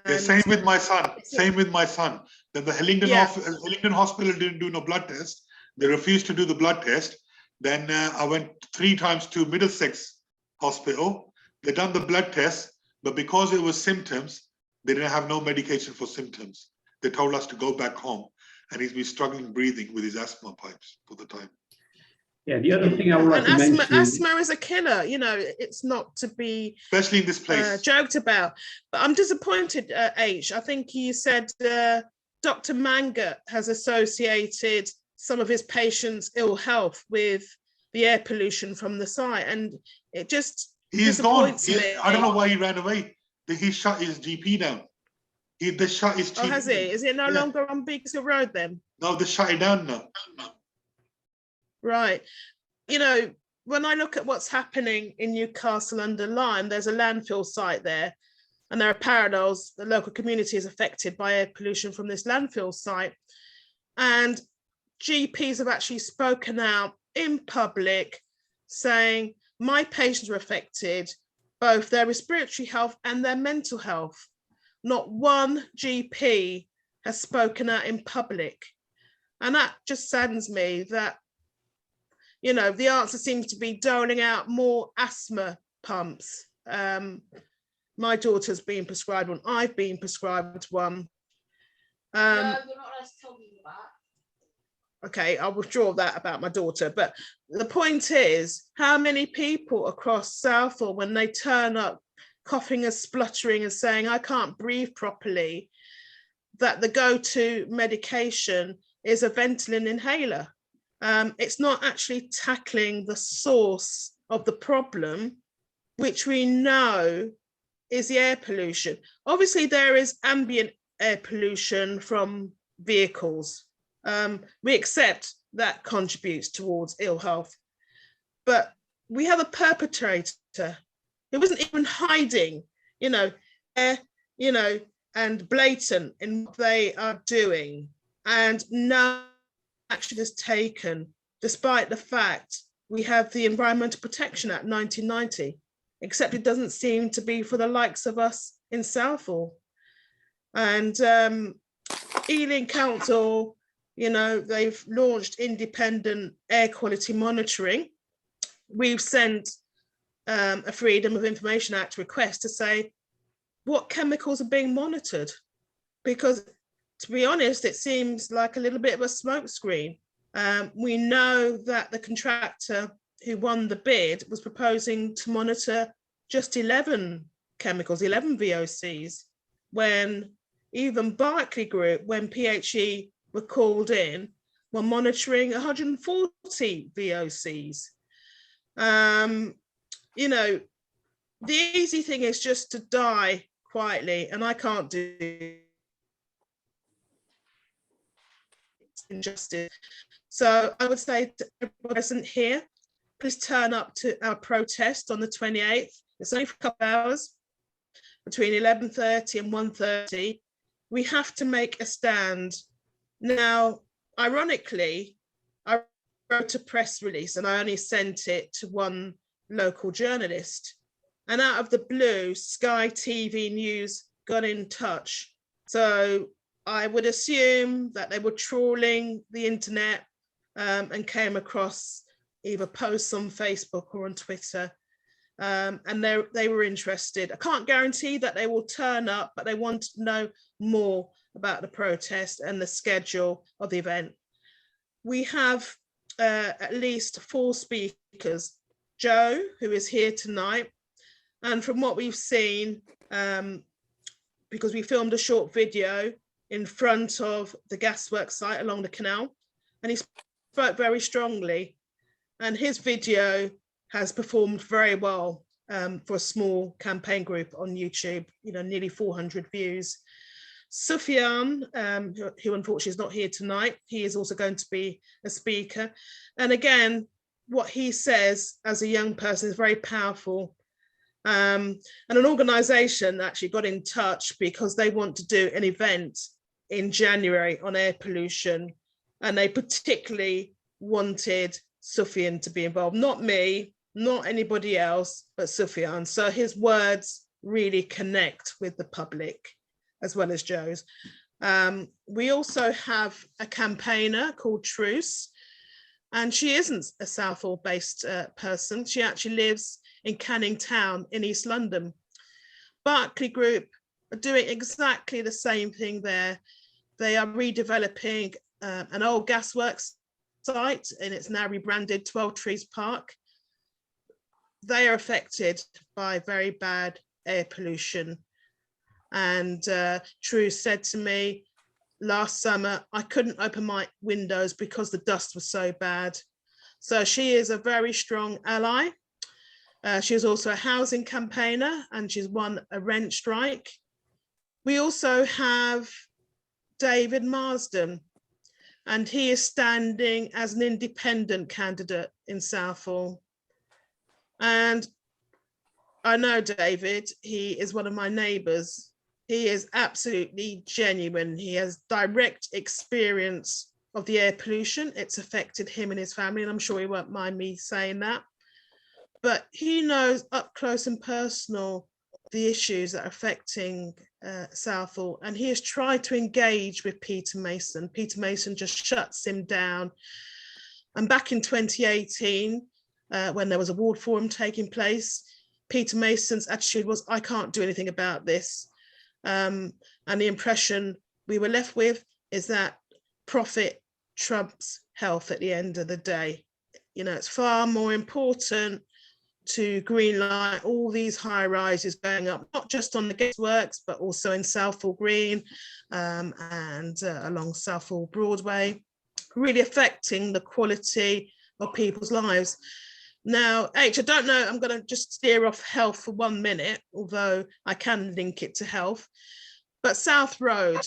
Same with my son. Same with my son. Then the Hillingdon Hospital didn't do no blood test. They refused to do the blood test. Then I went 3 times to Middlesex Hospital. They done the blood test, but because it was symptoms, they didn't have no medication for symptoms. They told us to go back home, and he's been struggling breathing with his asthma pipes for the time. Yeah, the other thing I would like to mention, asthma is a killer. You know, it's not to be, especially in this place, joked about. But I'm disappointed, H. I think you said Dr. Manga has associated some of his patients' ill health with the air pollution from the site, and it just disappoints me. I don't know why he ran away. He shut his GP down. They shut his GP. Oh, has he? Is it no longer on Beaconsfield Road then? No, they shut it down now. Right. You know, when I look at what's happening in Newcastle under Lyme, there's a landfill site there, and there are parallels. The local community is affected by air pollution from this landfill site, and GPs have actually spoken out in public saying, my patients are affected, both their respiratory health and their mental health. Not one GP has spoken out in public. And that just saddens me that, you know, the answer seems to be doling out more asthma pumps. My daughter's been prescribed one. I've been prescribed one. No, you're not allowed to tell me that. Okay, I'll withdraw that about my daughter. But the point is, how many people across Southall, when they turn up coughing and spluttering and saying, I can't breathe properly, that the go-to medication is a Ventolin inhaler? It's not actually tackling the source of the problem, which we know is the air pollution. Obviously, there is ambient air pollution from vehicles. We accept that contributes towards ill health, but we have a perpetrator who wasn't even hiding, and blatant in what they are doing, and no action is taken, despite the fact we have the Environmental Protection Act 1990, except it doesn't seem to be for the likes of us in Southall. And Ealing Council, they've launched independent air quality monitoring. We've sent a Freedom of Information Act request to say what chemicals are being monitored, because to be honest, it seems like a little bit of a smokescreen. We know that the contractor who won the bid was proposing to monitor just 11 chemicals, 11 VOCs, when even Berkeley Group, when PHE were called in, were monitoring 140 VOCs. The easy thing is just to die quietly, and I can't do injustice. So I would say to everyone present here, please turn up to our protest on the 28th. It's only for a couple of hours, between 11:30 and 1:30. We have to make a stand. Now, ironically, I wrote a press release and I only sent it to one local journalist. And out of the blue, Sky TV News got in touch. So I would assume that they were trawling the internet and came across either posts on Facebook or on Twitter. And they were interested. I can't guarantee that they will turn up, but they want to know more about the protest and the schedule of the event. We have at least 4 speakers. Joe, who is here tonight, and from what we've seen, because we filmed a short video in front of the gasworks site along the canal, and he spoke very strongly, and his video has performed very well for a small campaign group on YouTube, nearly 400 views. Sufiyan, who unfortunately is not here tonight, he is also going to be a speaker. And again, what he says as a young person is very powerful. And an organisation actually got in touch because they want to do an event in January on air pollution. And they particularly wanted Sufiyan to be involved, not me, not anybody else, but Sufiyan. So his words really connect with the public as well as Joe's. We also have a campaigner called Truce, and she isn't a Southall based person. She actually lives in Canning Town in East London. Barclay Group are doing exactly the same thing there. They are redeveloping an old gasworks site, and it's now rebranded 12 Trees Park. They are affected by very bad air pollution. And True said to me last summer, I couldn't open my windows because the dust was so bad. So she is a very strong ally. She is also a housing campaigner, and she's won a rent strike. We also have David Marsden, and he is standing as an independent candidate in Southall. And I know David, he is one of my neighbours. He is absolutely genuine. He has direct experience of the air pollution. It's affected him and his family, and I'm sure he won't mind me saying that. But he knows up close and personal the issues that are affecting Southall, and he has tried to engage with Peter Mason. Peter Mason just shuts him down. And back in 2018, when there was a ward forum taking place, Peter Mason's attitude was, I can't do anything about this. And the impression we were left with is that profit trumps health at the end of the day. It's far more important to greenlight all these high rises going up, not just on the gasworks, but also in Southall Green and along Southall Broadway, really affecting the quality of people's lives. Now, H, I don't know, I'm going to just steer off health for 1 minute, although I can link it to health. But South Road,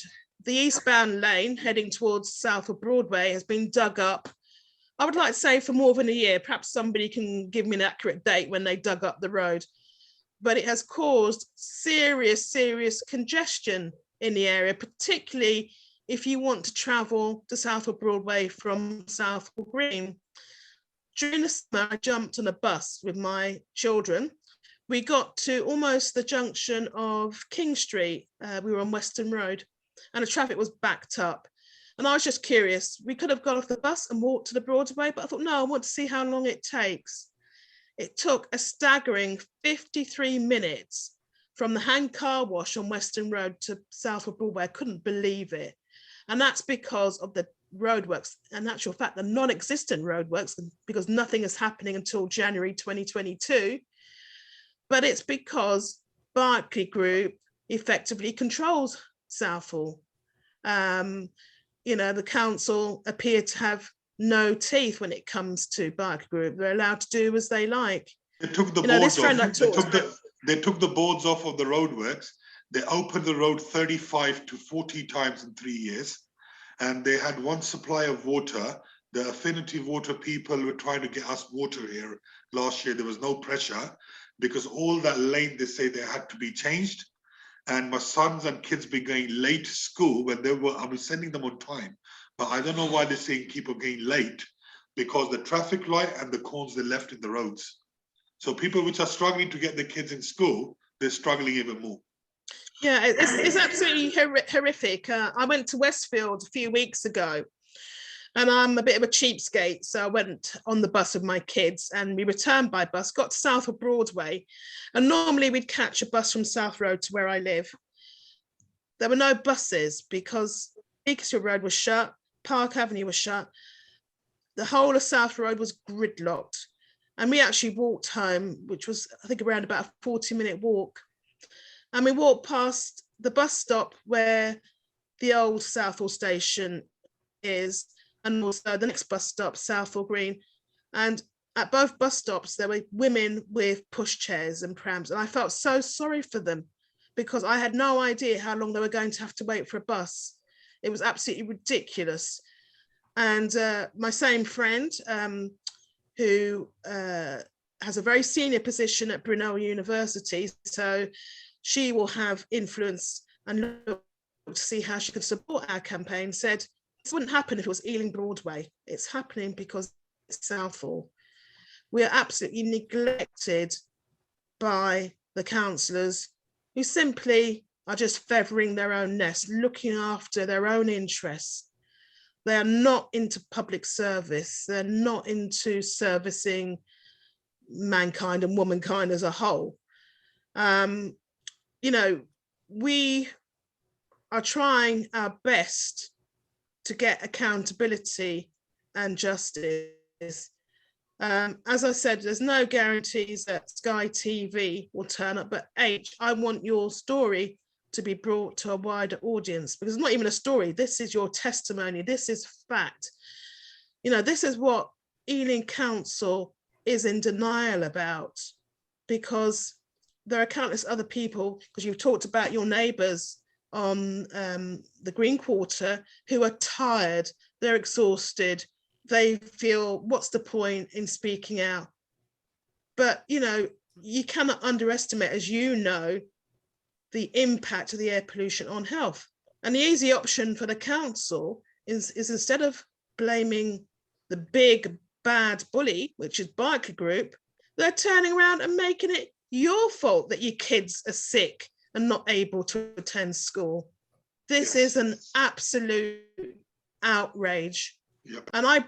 the eastbound lane heading towards Southall Broadway has been dug up, I would like to say, for more than a year. Perhaps somebody can give me an accurate date when they dug up the road. But it has caused serious congestion in the area, particularly if you want to travel to Southall Broadway from Southall Green. During the summer, I jumped on a bus with my children. We got to almost the junction of King Street. We were on Western Road, and the traffic was backed up. And I was just curious. We could have got off the bus and walked to the Broadway, but I thought, no, I want to see how long it takes. It took a staggering 53 minutes from the hand car wash on Western Road to Southall Broadway. I couldn't believe it. And that's because of the roadworks, in actual fact, the non-existent roadworks, because nothing is happening until January 2022. But it's because Barclay Group effectively controls Southall. The council appear to have no teeth when it comes to Barclay Group. They're allowed to do as they like. They took the boards off. They took the boards off of the roadworks. They opened the road 35 to 40 times in 3 years. and they had one supply of water. The Affinity Water people were trying to get us water here last year. There was no pressure because all that lane, they say they had to be changed. And my sons and kids be going late to school when I was sending them on time. But I don't know why they're saying keep on getting late, because the traffic light and the cones they left in the roads. So people which are struggling to get their kids in school, they're struggling even more. Yeah, it's absolutely horrific. I went to Westfield a few weeks ago, and I'm a bit of a cheapskate, so I went on the bus with my kids, and we returned by bus, got to Southall Broadway, and normally we'd catch a bus from South Road to where I live. There were no buses because Beaconsfield Road was shut, Park Avenue was shut, the whole of South Road was gridlocked, and we actually walked home, which was, I think, around about a 40-minute walk. And we walked past the bus stop where the old Southall station is, and also the next bus stop, Southall Green. And at both bus stops, there were women with pushchairs and prams. And I felt so sorry for them because I had no idea how long they were going to have to wait for a bus. It was absolutely ridiculous. And my same friend, who has a very senior position at Brunel University, so she will have influence and look to see how she could support our campaign, said this wouldn't happen if it was Ealing Broadway. It's happening because it's Southall. We are absolutely neglected by the councillors who simply are just feathering their own nest, looking after their own interests. They are not into public service. They're not into servicing mankind and womankind as a whole. You know, we are trying our best to get accountability and justice. As I said, there's no guarantees that Sky TV will turn up, but H, I want your story to be brought to a wider audience, because it's not even a story. This is your testimony. This is fact. You know, this is what Ealing Council is in denial about, because there are countless other people, because you've talked about your neighbours on the Green Quarter who are tired, they're exhausted, they feel, what's the point in speaking out? But, you know, you cannot underestimate, as you know, the impact of the air pollution on health. And the easy option for the council is instead of blaming the big bad bully, which is Biker Group, they're turning around and making it your fault that your kids are sick and not able to attend school. This is an absolute outrage. Yep. And I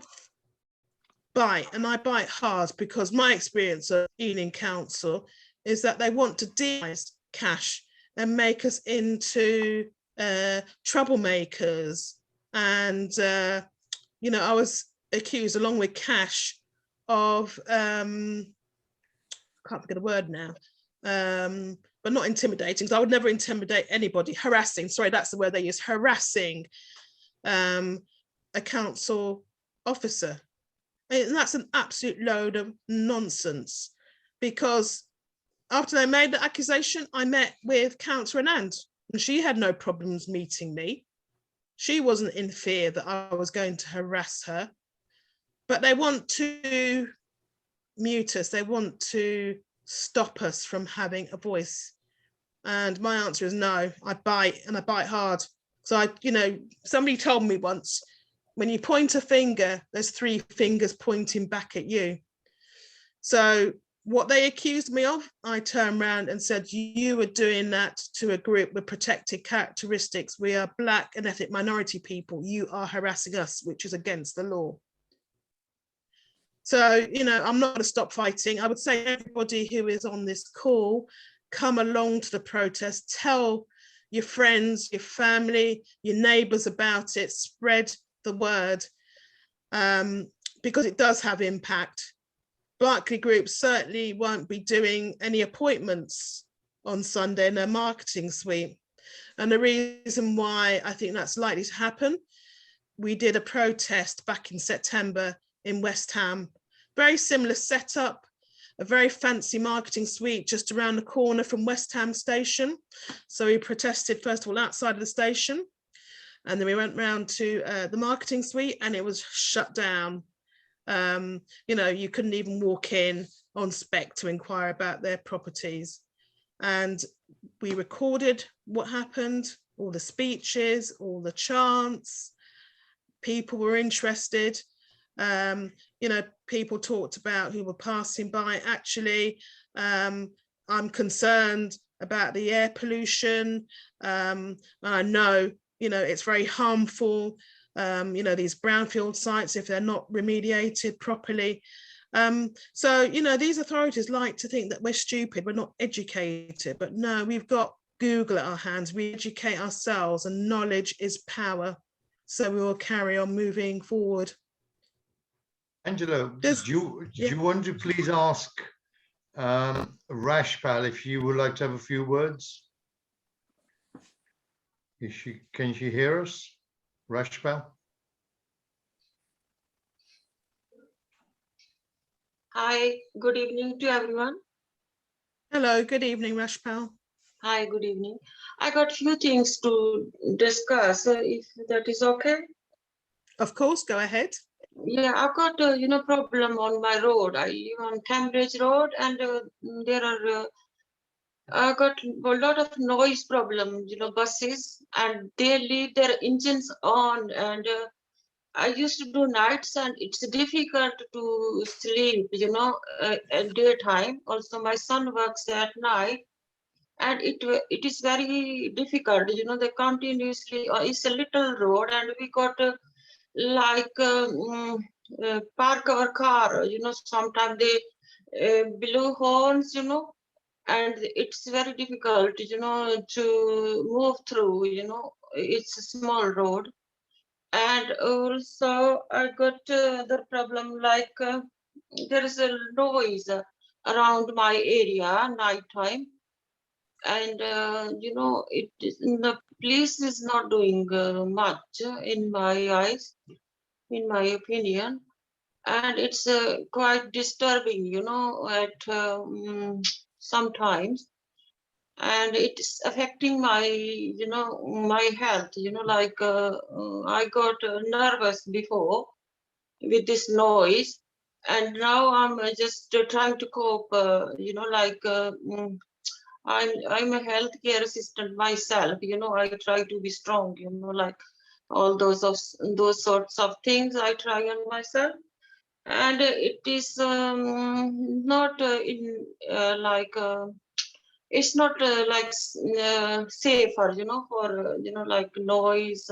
bite hard, because my experience of Ealing Council is that they want to demonise cash and make us into troublemakers. And, you know, I was accused, along with cash, of, I can't think of the word now, but not intimidating, because I would never intimidate anybody. Harassing, sorry, that's the word they use, harassing a council officer. And that's an absolute load of nonsense, because after they made the accusation, I met with Councillor Anand, and she had no problems meeting me. She wasn't in fear that I was going to harass her. But they want to mute us. They want to stop us from having a voice. And my answer is no. I bite, and I bite hard. So you know, somebody told me once, when you point a finger, there's 3 fingers pointing back at you. So what they accused me of, I turned around and said, you are doing that to a group with protected characteristics. We are Black and ethnic minority people. You are harassing us, which is against the law. So, you know, I'm not going to stop fighting. I would say everybody who is on this call, come along to the protest, tell your friends, your family, your neighbours about it, spread the word, because it does have impact. Berkeley Group certainly won't be doing any appointments on Sunday in their marketing suite. And the reason why I think that's likely to happen, we did a protest back in September in West Ham, very similar setup, a very fancy marketing suite just around the corner from West Ham station. So we protested, first of all, outside of the station. And then we went round to the marketing suite and it was shut down. You know, you couldn't even walk in on spec to inquire about their properties. And we recorded what happened, all the speeches, all the chants. People were interested. You know, people talked about who were passing by. Actually, I'm concerned about the air pollution. I know, you know, it's very harmful. You know, these brownfield sites, if they're not remediated properly. So, you know, these authorities like to think that we're stupid, we're not educated, but no, we've got Google at our hands. We educate ourselves, and knowledge is power. So we will carry on moving forward. Angela, do you want to please ask Rashpal if you would like to have a few words? Can she hear us, Rashpal? Hi, good evening to everyone. Hello, good evening, Rashpal. Hi, good evening. I got few things to discuss, if that is okay. Of course, go ahead. Yeah, I've got you know, problem on my road. I live on Cambridge Road, and there are I got a lot of noise problem. You know, buses, and they leave their engines on, and I used to do nights, and it's difficult to sleep. You know, at daytime. Also, my son works at night. And it is very difficult, you know, they continuously, it's a little road, and we got park our car, you know, sometimes they blow horns, you know, and it's very difficult, you know, to move through, you know, it's a small road. And also I got the problem, like there is a noise around my area nighttime. And you know, the police is not doing much in my eyes, in my opinion, and it's quite disturbing, you know, at sometimes, and it's affecting my, you know, my health, you know, like I got nervous before with this noise, and now I'm just trying to cope, you know, like I'm a healthcare assistant myself, you know, I try to be strong, you know, like all those sorts of things I try on myself. And it is not in like it's not like safer, you know, for you know, like noise,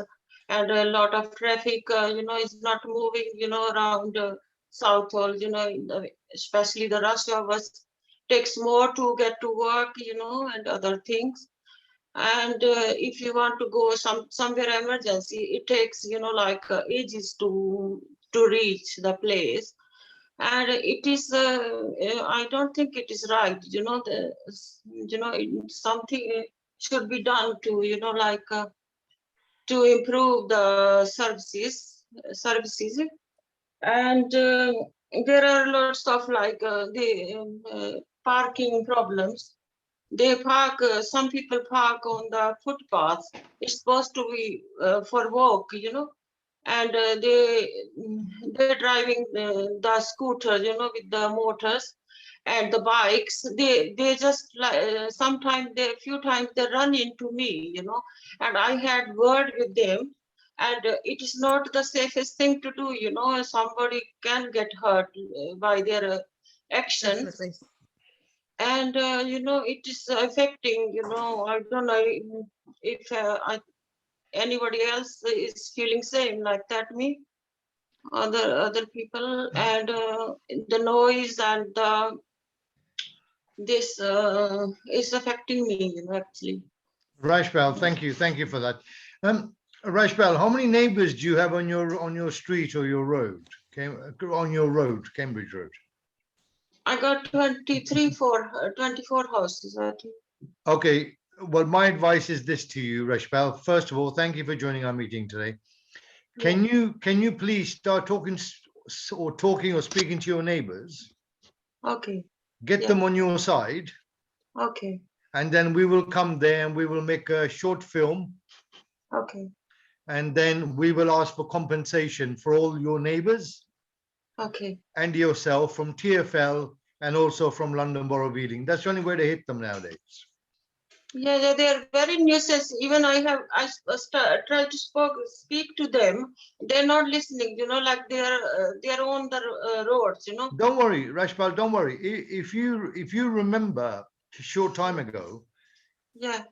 and a lot of traffic, you know, is not moving, you know, around Southall, you know, especially the rush hours takes more to get to work, you know, and other things. And if you want to go somewhere emergency, it takes, you know, like ages to reach the place. And it is I don't think it is right, you know, you know, something should be done to, you know, like to improve the services. And there are lots of like the parking problems. They park, some people park on the footpath. It's supposed to be for walk, you know, and they're driving the scooter, you know, with the motors and the bikes. They just like sometimes, they few times they run into me, you know, and I had word with them, and it is not the safest thing to do, you know. Somebody can get hurt by their actions. Definitely. And you know, it is affecting, you know, I don't know if anybody else is feeling same like that, me, other people. And the noise and this is affecting me, you know, actually. Rashpal, thank you for that. Rashpal, how many neighbors do you have on your street or your road? On your road, Cambridge Road? I got 24 houses, I think. Okay, well, my advice is this to you, Rashpal. First of all, thank you for joining our meeting today. Can you please start talking or speaking to your neighbors? Okay. Get them on your side. Okay. And then we will come there and we will make a short film. Okay. and then we will ask for compensation for all your neighbours Okay. and yourself from TfL and also from London Borough of Ealing. That's the only way to hit them nowadays. Yeah, they're very nuisance. Even I try to speak to them. They're not listening. You know, like they're on the roads. You know. Don't worry, Rashpal. Don't worry. If you remember a short time ago, Yeah.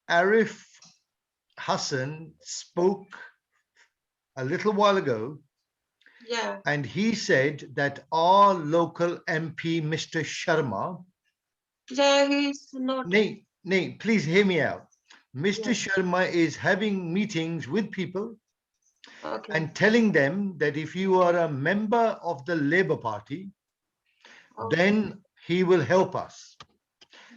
Arif Hassan spoke a little while ago, Yeah. and he said that our local MP, Mr. Sharma, Yeah, he's not. Nate, please hear me out. Mr. Yeah. Sharma is having meetings with people Okay. and telling them that if you are a member of the Labour Party, then he will help us.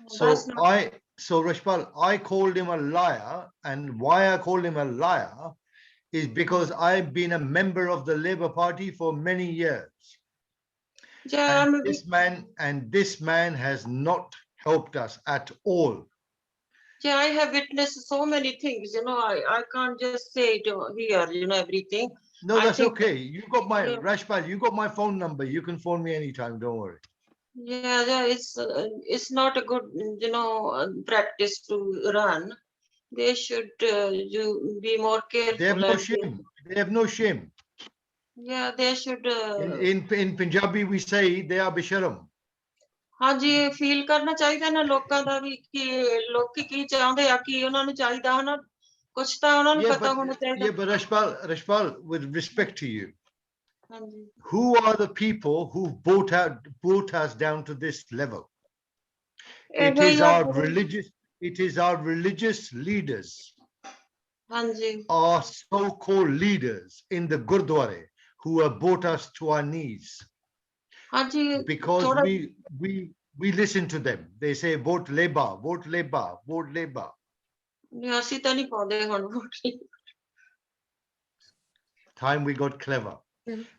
So Rashpal, I called him a liar, and why I called him a liar is because I've been a member of the Labour Party for many years. Yeah, And this man has not helped us at all. Yeah, I have witnessed so many things. You know, I can't just say it here. You know, everything. No, that's okay. You got my Rashpal. You got my phone number. You can phone me anytime. Don't worry. Yeah, it's not a good, you know, practice to run. They should you be more careful. They have no shame. They have no shame. Yeah, they should. In Punjabi, we say they are bisharam. हाँ जी feel करना चाहिए ना लोगों का भी कि लोग की चाहते हैं कि उन्होंने चाहिए है ना कुछ तो उन्होंने पता होना चाहिए. Yeah, but Rashpal, with respect to you, who are the people who brought us down to this level? It is our religious leaders, our so-called leaders in the Gurdwara who have brought us to our knees. Because we listen to them. They say vote Labour, vote Labour, vote Labour. Time we got clever.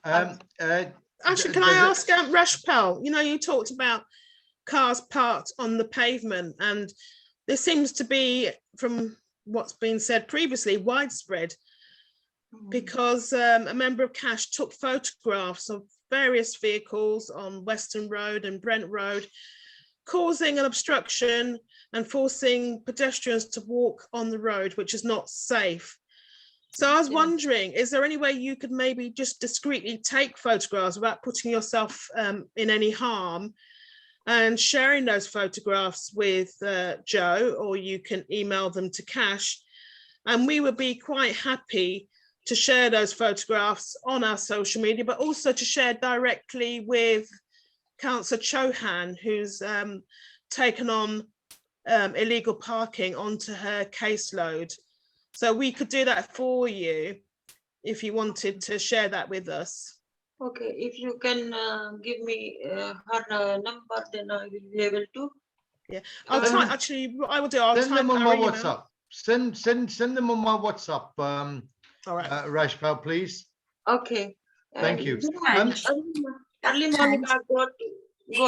Actually, can I ask Rashpal, you know, you talked about cars parked on the pavement, and there seems to be, from what's been said previously, widespread, because a member of Cash took photographs of various vehicles on Western Road and Brent Road, causing an obstruction and forcing pedestrians to walk on the road, which is not safe. So I was wondering, is there any way you could maybe just discreetly take photographs without putting yourself in any harm and sharing those photographs with Joe, or you can email them to Cash, and we would be quite happy to share those photographs on our social media, but also to share directly with Councillor Chauhan, who's taken on illegal parking onto her caseload. So we could do that for you if you wanted to share that with us. Okay, if you can give me her number, then I will be able to. Yeah, I'll type. Actually, what I will do, I'll send type them on my email. WhatsApp. Send them on my WhatsApp. All right, Rashpal, please. Okay. Thank you. Early morning, I go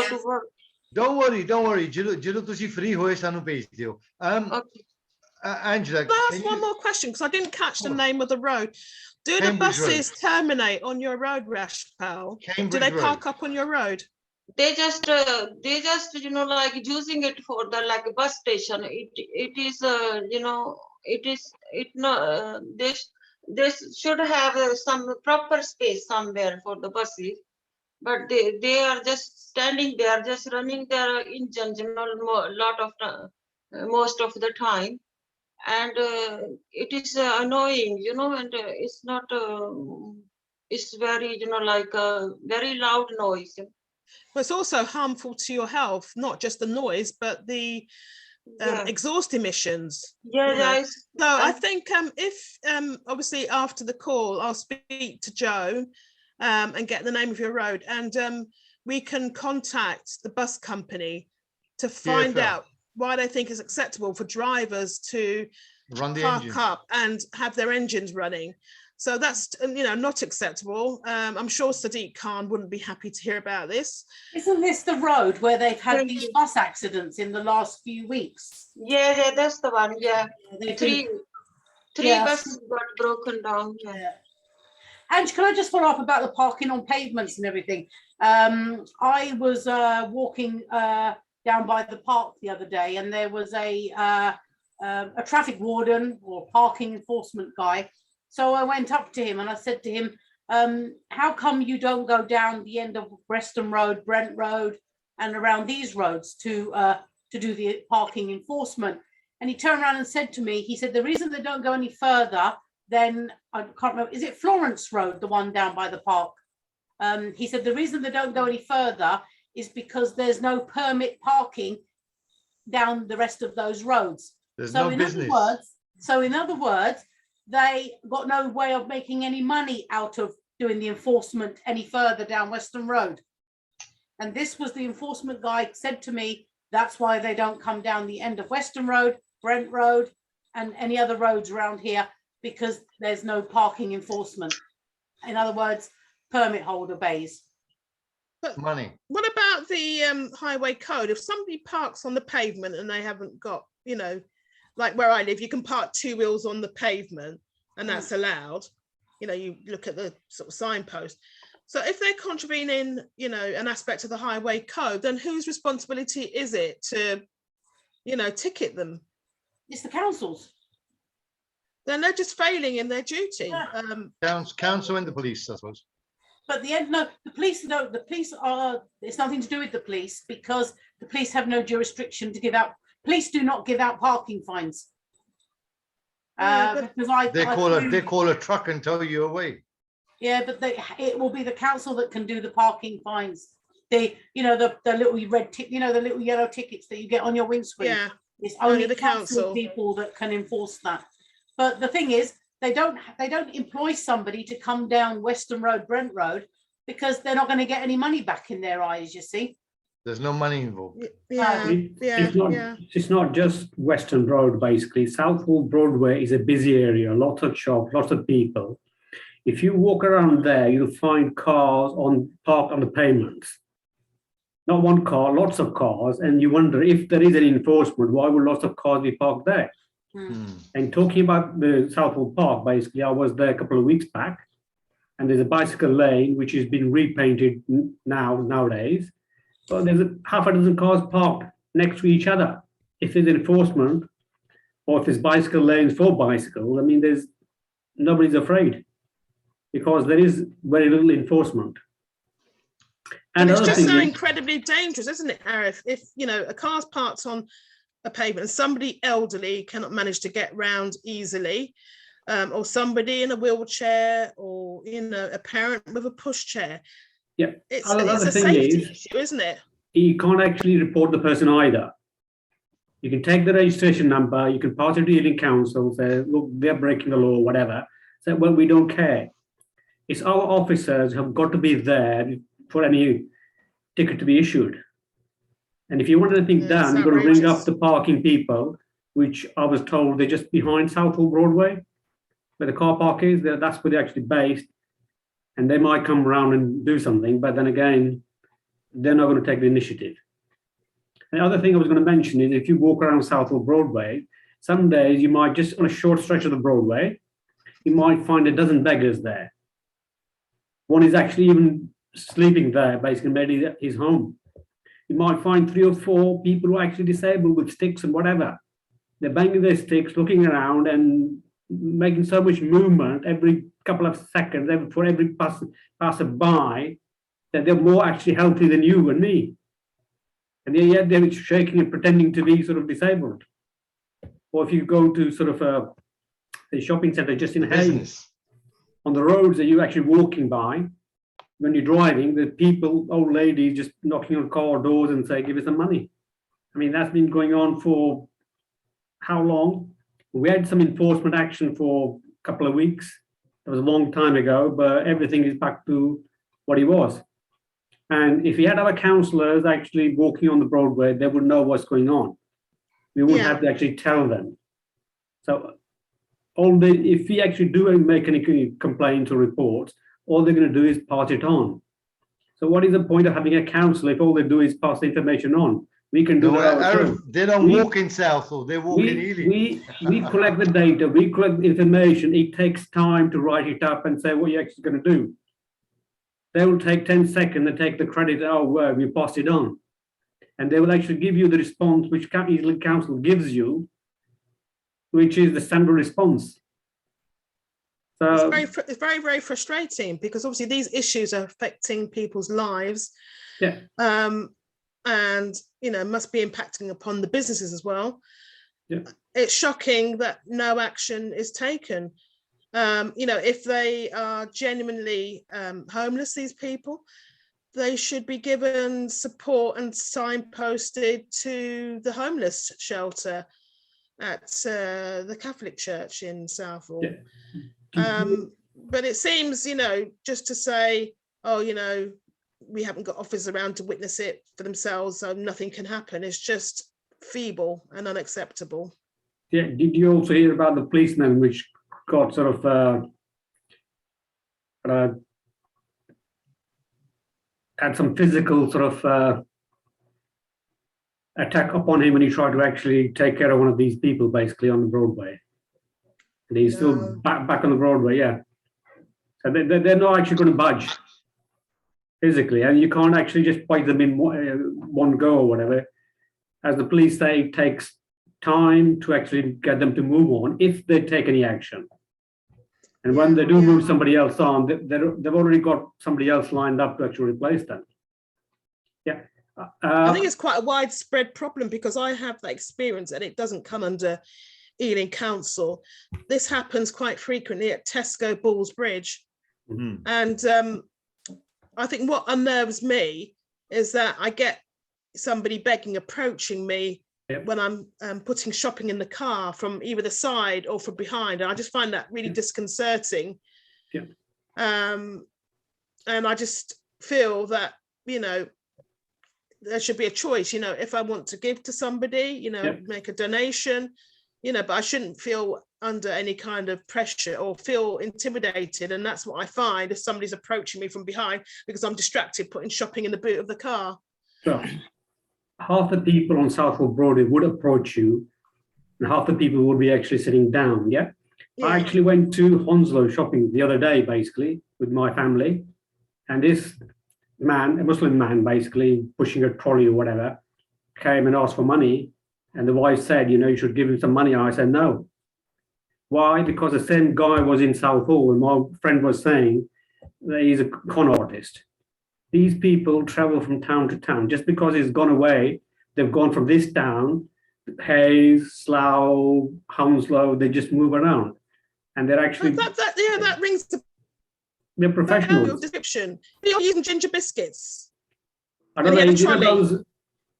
to work. Don't worry. Jiddu tusi free hoye sanu bhej diyo. Angela, can I ask one more question, because I didn't catch the name of the road. Do the buses terminate on your road, Rashpal? Do they park up on your road? They just you know, like using it for the like a bus station. It is you know, they should have some proper space somewhere for the buses, but they are just standing there, just running their engines, you know, most of the time, and it is annoying, you know, and it's not it's very, you know, like a very loud noise. Well, it's also harmful to your health, not just the noise, but the exhaust emissions. So I think if obviously after the call, I'll speak to Joe and get the name of your road, and we can contact the bus company to find out why they think it's acceptable for drivers to park up and have their engines running. So that's, you know, not acceptable. I'm sure Sadiq Khan wouldn't be happy to hear about this. Isn't this the road where they've had these bus accidents in the last few weeks? Yeah, that's the one. Yeah, Three Yes. buses got broken down. Yeah. Yeah. Ange, can I just follow up about the parking on pavements and everything? I was walking down by the park the other day, and there was a traffic warden or parking enforcement guy. So I went up to him and I said to him, how come you don't go down the end of Preston Road, Brent Road, and around these roads to do the parking enforcement? And he turned around and said to me, he said, the reason they don't go any further than, I can't remember, is it Florence Road, the one down by the park? He said, the reason they don't go any further is because there's no permit parking down the rest of those roads. There's So no in business. in other words, they got no way of making any money out of doing the enforcement any further down Western Road. And this was the enforcement guy said to me, that's why they don't come down the end of Western Road, Brent Road, and any other roads around here, because there's no parking enforcement. In other words, permit holder bays. But Money. what about the highway code? If somebody parks on the pavement and they haven't got, you know, like where I live, you can park two wheels on the pavement and that's allowed. You know, you look at the sort of signpost. So if they're contravening, you know, an aspect of the highway code, then whose responsibility is it to, you know, ticket them? It's the councils. Then they're just failing in their duty. Yeah. Council and the police, I suppose. But the end, no, the police are, it's nothing to do with the police, because the police have no jurisdiction to give out, police do not give out parking fines. Because They call a truck and tow you away. Yeah, but it will be the council that can do the parking fines. The little red tick, the little yellow tickets that you get on your windscreen. Yeah, it's only the council people that can enforce that. But the thing is, they don't employ somebody to come down Western Road, Brent Road, because they're not going to get any money back in their eyes, you see. There's no money involved. It's not just Western Road, basically. Southall Broadway is a busy area, lots of shops, lots of people. If you walk around there, you'll find cars parked on the pavements. Not one car, lots of cars, and you wonder if there is any enforcement, why would lots of cars be parked there? And talking about the Southall Park, basically, I was there a couple of weeks back, and there's a bicycle lane which has been repainted nowadays. But there's half a dozen cars parked next to each other. If there's enforcement, or if there's bicycle lanes for bicycles, I mean, nobody's afraid, because there is very little enforcement. And it's just so incredibly dangerous, isn't it, Arif? If you know a car's parked on a pavement and somebody elderly cannot manage to get round easily, or somebody in a wheelchair, or a parent with a pushchair. Yeah, it's a safety issue, isn't it? You can't actually report the person either. You can take the registration number, you can pass it to the dealing council, say, look, they're breaking the law, whatever. Say, well, we don't care. It's our officers who have got to be there for any ticket to be issued. And if you want anything done, you've got to ring up the parking people, which I was told they're just behind Southall Broadway, where the car park is. That's where they're actually based. And they might come around and do something, but then again, they're not going to take the initiative. And the other thing I was going to mention is if you walk around Southall Broadway, some days you might just on a short stretch of the Broadway, you might find a dozen beggars there. One is actually even sleeping there, basically maybe his home. You might find 3 or 4 people who are actually disabled with sticks and whatever. They're banging their sticks, looking around and making so much movement every couple of seconds for every passerby that they're more actually healthy than you and me. And yet they're shaking and pretending to be sort of disabled. Or if you go to sort of a shopping center just in Hayes, on the roads that you're actually walking by, when you're driving, the people, old ladies just knocking on car doors and say, give us some money. I mean, that's been going on for how long? We had some enforcement action for a couple of weeks. That was a long time ago, but everything is back to what it was. And if we had our councillors actually walking on the Broadway, they would know what's going on. We wouldn't have to actually tell them. So if we actually do make any complaints or reports, all they're going to do is pass it on. So what is the point of having a council if all they do is pass the information on? We can do No, that Aaron, ourselves. they don't walk in Southall, they walk in Ely. We collect the data, we collect the information. It takes time to write it up and say what you're actually going to do. They will take 10 seconds and take the credit, oh, well, we passed it on. And they will actually give you the response which Ely Council gives you, which is the standard response. So It's very, very frustrating because obviously these issues are affecting people's lives. Yeah. And, you know, must be impacting upon the businesses as well. Yeah. It's shocking that no action is taken. You know, if they are genuinely homeless, these people, they should be given support and signposted to the homeless shelter at the Catholic Church in Southall. Yeah. But it seems, you know, just to say, oh, you know, we haven't got officers around to witness it for themselves, so nothing can happen. It's just feeble and unacceptable. Yeah, did you also hear about the policeman which got sort of had some physical sort of attack upon him when he tried to actually take care of one of these people basically on the Broadway? And he's still back on the Broadway, yeah. So they're not actually going to budge physically, and you can't actually just bite them in one go or whatever. As the police say, it takes time to actually get them to move on if they take any action. And when they do move somebody else on, they've already got somebody else lined up to actually replace them. Yeah. I think it's quite a widespread problem because I have that experience and it doesn't come under Ealing Council. This happens quite frequently at Tesco Balls Bridge. Mm-hmm. And I think what unnerves me is that I get somebody begging, approaching me when I'm putting shopping in the car from either the side or from behind. And I just find that really disconcerting. Yeah. And I just feel that, you know, there should be a choice, you know, if I want to give to somebody, you know, make a donation, you know, but I shouldn't feel under any kind of pressure or feel intimidated. And that's what I find if somebody's approaching me from behind because I'm distracted putting shopping in the boot of the car. So half the people on Southall Broadway would approach you and half the people would be actually sitting down, yeah? I actually went to Hounslow shopping the other day, basically, with my family. And this man, a Muslim man, basically pushing a trolley or whatever, came and asked for money. And the wife said, you know, you should give him some money. I said, no. Why? Because the same guy was in Southall and my friend was saying that he's a con artist. These people travel from town to town. Just because he's gone away, they've gone from this town, Hayes, Slough, Hounslow, they just move around. And they're actually... that rings the... They're professionals. Description. You're using ginger biscuits. I don't know.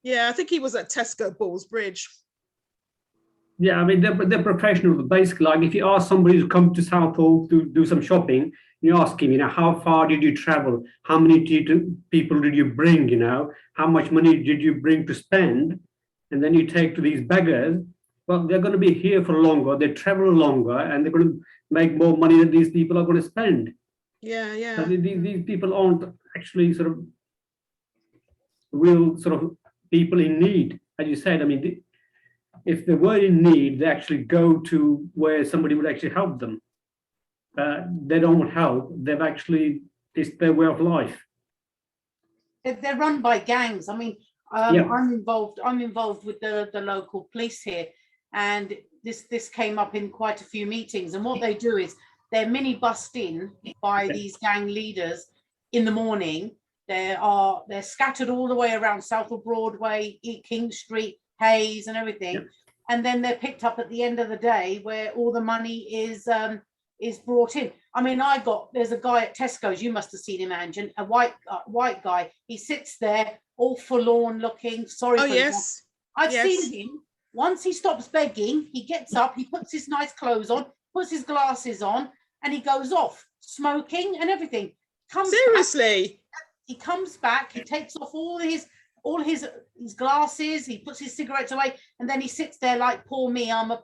Yeah, I think he was at Tesco Balls Bridge. Yeah, I mean, they're professionals. Basically, like if you ask somebody to come to Southall to do some shopping, you ask him, you know, how far did you travel? How many people did you bring, you know? How much money did you bring to spend? And then you take to these beggars. Well, they're going to be here for longer. They travel longer and they're going to make more money than these people are going to spend. Yeah. So these people aren't actually sort of real sort of people in need. As you said, I mean, if they were in need, they actually go to where somebody would actually help them. They don't help. They've actually, it's their way of life. They're run by gangs. I mean, I'm involved with the local police here, and this came up in quite a few meetings. And what they do is they're mini-bussed in by these gang leaders in the morning. They're scattered all the way around Southall Broadway, King Street, Hayes, and everything. Yep. And then they're picked up at the end of the day where all the money is brought in. I mean, there's a guy at Tesco's, you must have seen him, Anjan, a white guy. He sits there all forlorn looking, sorry. Oh, yes. I've seen him. Once he stops begging, he gets up, he puts his nice clothes on, puts his glasses on, and he goes off smoking and everything. Seriously? He comes back, he takes off all his glasses, he puts his cigarettes away, and then he sits there like, poor me, I'm a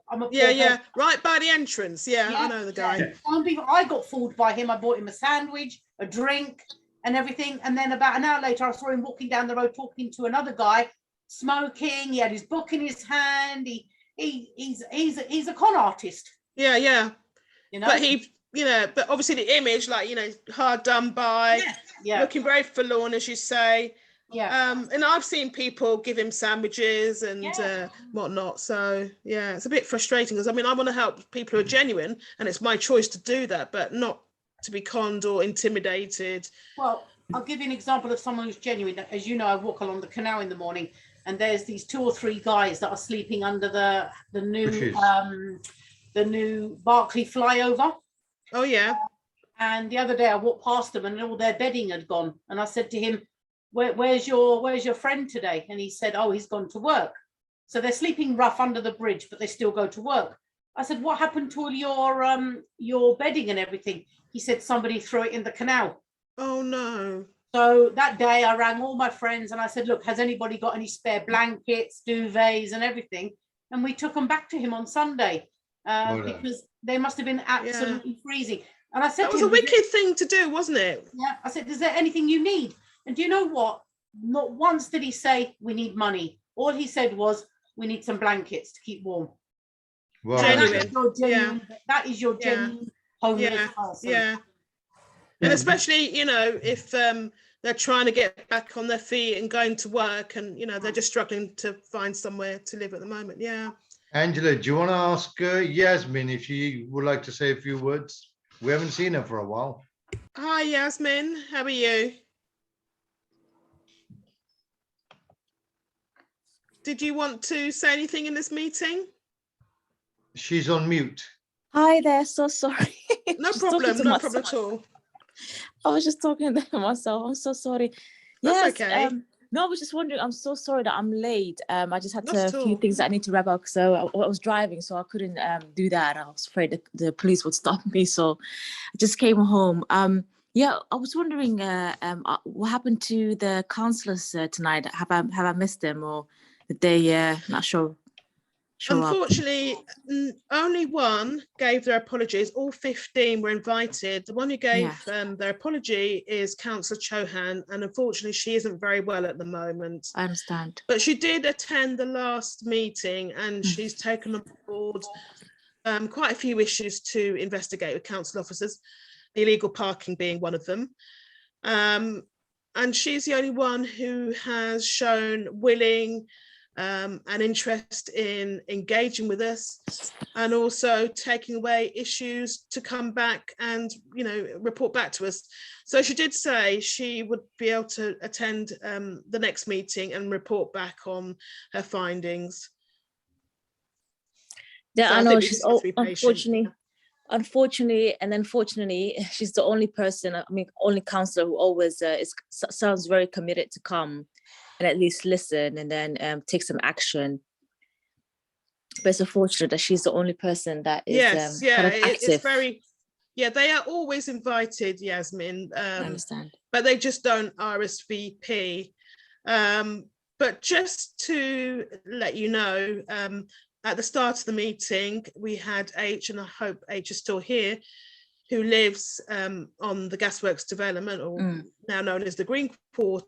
right by the entrance. Yeah, I know the guy. Yeah. I got fooled by him. I bought him a sandwich, a drink, and everything. And then about an hour later, I saw him walking down the road talking to another guy, smoking. He had his book in his hand. He's a con artist. Yeah, yeah. You know, But but obviously the image, like, hard done by, looking very forlorn, as you say. Yeah. And I've seen people give him sandwiches and whatnot. So yeah, it's a bit frustrating because I want to help people who are genuine, and it's my choice to do that, but not to be conned or intimidated. Well, I'll give you an example of someone who's genuine. As you know, I walk along the canal in the morning, and there's these 2 or 3 guys that are sleeping under the new Barclay flyover. Oh yeah. And the other day I walked past them and all their bedding had gone, and I said to him, where's your friend today? And he said, oh, he's gone to work. So they're sleeping rough under the bridge, but they still go to work. I said, what happened to all your bedding and everything? He said, somebody threw it in the canal. Oh no. So that day I rang all my friends and I said, look, has anybody got any spare blankets, duvets and everything? And we took them back to him on Sunday because they must have been absolutely freezing. And I said, that was a wicked thing to do, wasn't it? Yeah. I said, is there anything you need? And do you know what? Not once did he say, we need money. All he said was, we need some blankets to keep warm. Well, that is your genuine homeless person. Yeah. And especially, if they're trying to get back on their feet and going to work and, they're just struggling to find somewhere to live at the moment. Yeah. Angela, do you want to ask Yasmin if she would like to say a few words? We haven't seen her for a while. Hi, Yasmin. How are you? Did you want to say anything in this meeting? She's on mute. Hi there. So sorry. No problem. No problem at all. I was just talking to myself. I'm so sorry. That's okay. No, I was just wondering. I'm so sorry that I'm late. I just had a few things that I need to wrap up. So I was driving, so I couldn't do that. I was afraid the police would stop me. So I just came home. Yeah, I was wondering what happened to the councillors tonight. Have I missed them, or did they not show Unfortunately, only one gave their apologies. All 15 were invited. The one who gave their apology is Councillor Chauhan, and unfortunately she isn't very well at the moment. I understand. But she did attend the last meeting, and she's taken on board quite a few issues to investigate with council officers, illegal parking being one of them. And she's the only one who has shown willing an interest in engaging with us, and also taking away issues to come back and report back to us. So she did say she would be able to attend the next meeting and report back on her findings. Yeah, so I know she's unfortunately, she's the only person, only councillor who always sounds very committed to come and at least listen and then take some action. But it's unfortunate that she's the only person that is kind of active. It's very, they are always invited, Yasmin. I understand. But they just don't RSVP. But just to let you know, at the start of the meeting, we had H, and I hope H is still here, who lives on the Gasworks development, or now known as the Green Quarter.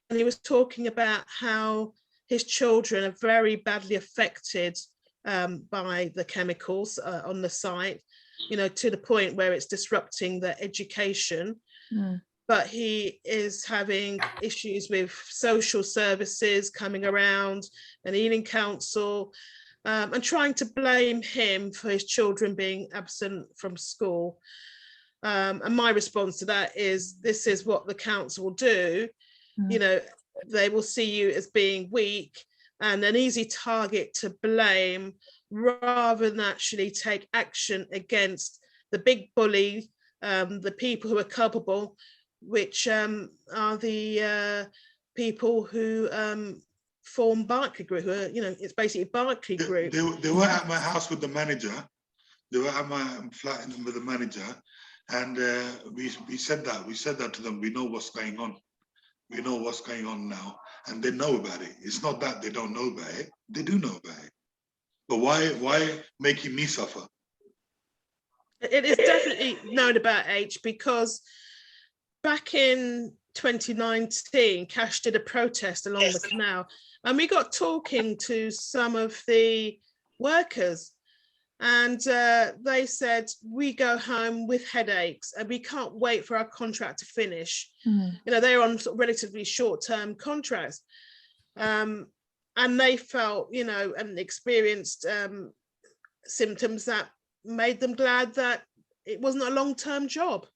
And he was talking about how his children are very badly affected by the chemicals on the site, to the point where it's disrupting their education. But he is having issues with social services coming around and Ealing Council, and trying to blame him for his children being absent from school. And my response to that is, this is what the council will do. They will see you as being weak and an easy target to blame, rather than actually take action against the big bully, the people who are culpable, which are the people who form Barclay Group, who are, it's basically Barclay Group. They were at my house with the manager. They were at my flat with the manager, and we said that. We said that to them. We know what's going on. We know what's going on now, and they know about it. It's not that they don't know about it. They do know about it. But why making me suffer? It is definitely known about H, because back in 2019, Cash did a protest along the canal, and we got talking to some of the workers, and they said, we go home with headaches and we can't wait for our contract to finish. You know, they're on sort of relatively short-term contracts, and they felt, you know, and experienced symptoms that made them glad that it wasn't a long-term job.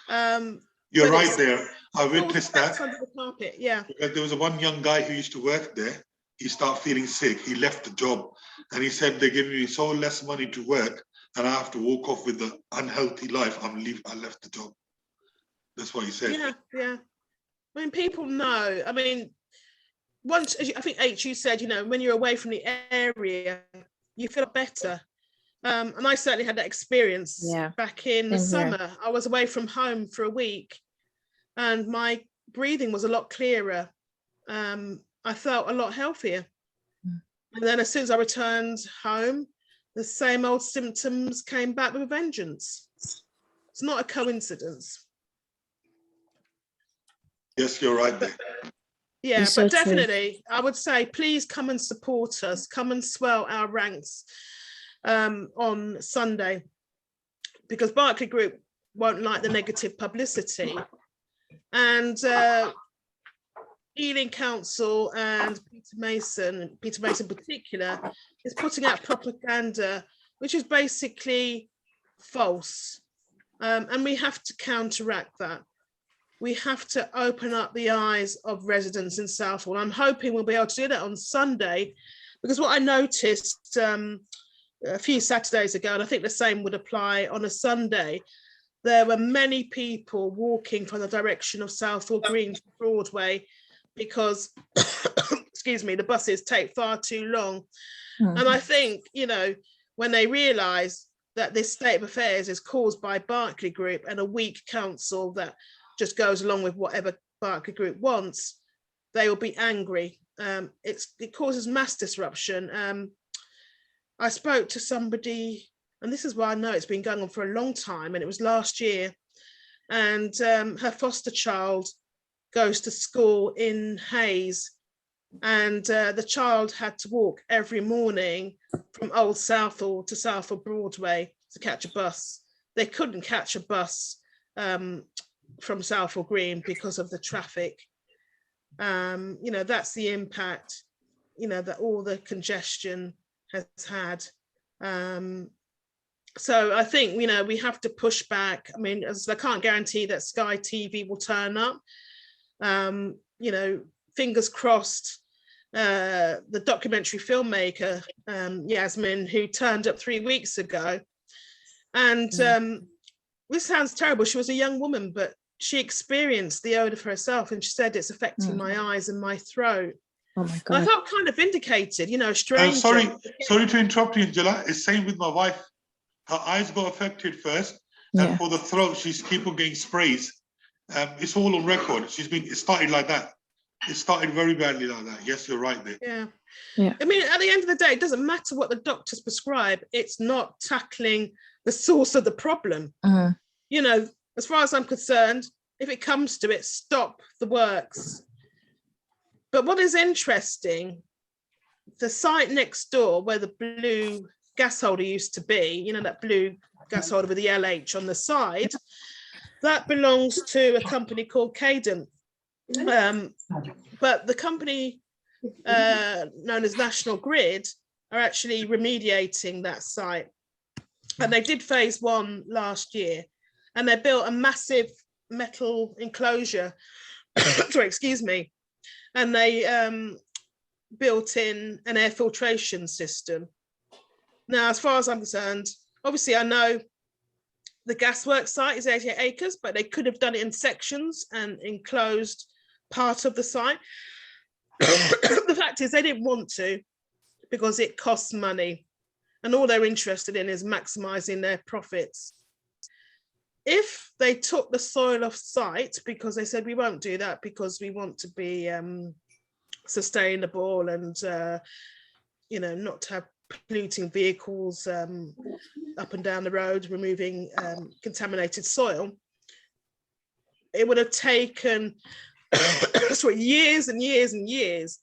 You're right there. I witnessed that. Under the carpet, yeah. Because there was one young guy who used to work there. He started feeling sick. He left the job, and he said, they're giving me so less money to work, and I have to walk off with the unhealthy life. I left the job. That's what he said. Yeah, yeah. I mean, people know. I mean, once, I think H, you said, you know, when you're away from the area, you feel better. And I certainly had that experience back in the summer. I was away from home for a week, and my breathing was a lot clearer. I felt a lot healthier. And then as soon as I returned home, the same old symptoms came back with a vengeance. It's not a coincidence. Yes, you're right there. Yeah, It's but so true. definitely, I would say, please come and support us. Come and swell our ranks on Sunday, because Berkeley Group won't like the negative publicity. And Ealing Council and Peter Mason in particular, is putting out propaganda which is basically false. And we have to counteract that. We have to open up the eyes of residents in Southall. I'm hoping we'll be able to do that on Sunday, because what I noticed a few Saturdays ago, and I think the same would apply on a Sunday, there were many people walking from the direction of Southall Green to Broadway because, excuse me, the buses take far too long. And I think, you know, when they realise that this state of affairs is caused by Berkeley Group and a weak council that just goes along with whatever Berkeley Group wants, they will be angry. It causes mass disruption. I spoke to somebody, and this is why I know it's been going on for a long time, and it was last year, and her foster child goes to school in Hayes, and the child had to walk every morning from Old Southall to Southall Broadway to catch a bus. They couldn't catch a bus from Southall Green because of the traffic. You know, that's the impact, you know, that all the congestion has had. So I think, you know, we have to push back. I mean, as I can't guarantee that Sky TV will turn up. You know, fingers crossed. The documentary filmmaker, Yasmin, who turned up 3 weeks ago. And this sounds terrible. She was a young woman, but she experienced the odor for herself, and she said it's affecting my eyes and my throat. Oh my God. I felt kind of vindicated, you know, strange. Sorry to interrupt you, Angela. It's same with my wife. Her eyes got affected first, and for the throat, she's keep on getting sprays. It's all on record. It started like that. It started very badly like that. Yes, you're right there. Yeah. I mean, at the end of the day, it doesn't matter what the doctors prescribe. It's not tackling the source of the problem. You know, as far as I'm concerned, if it comes to it, stop the works. But what is interesting, the site next door where the blue gas holder used to be, you know, that blue gas holder with the LH on the side, that belongs to a company called Cadent. But the company known as National Grid are actually remediating that site. And they did phase 1 last year, and they built a massive metal enclosure, sorry, excuse me, and they built in an air filtration system. Now, as far as I'm concerned, obviously I know the Gasworks site is 88 acres, but they could have done it in sections and enclosed part of the site. The fact is they didn't want to, because it costs money, and all they're interested in is maximizing their profits. If they took the soil off site, because they said we won't do that because we want to be sustainable and you know, not to have polluting vehicles up and down the road, removing contaminated soil. it would have taken years and years and years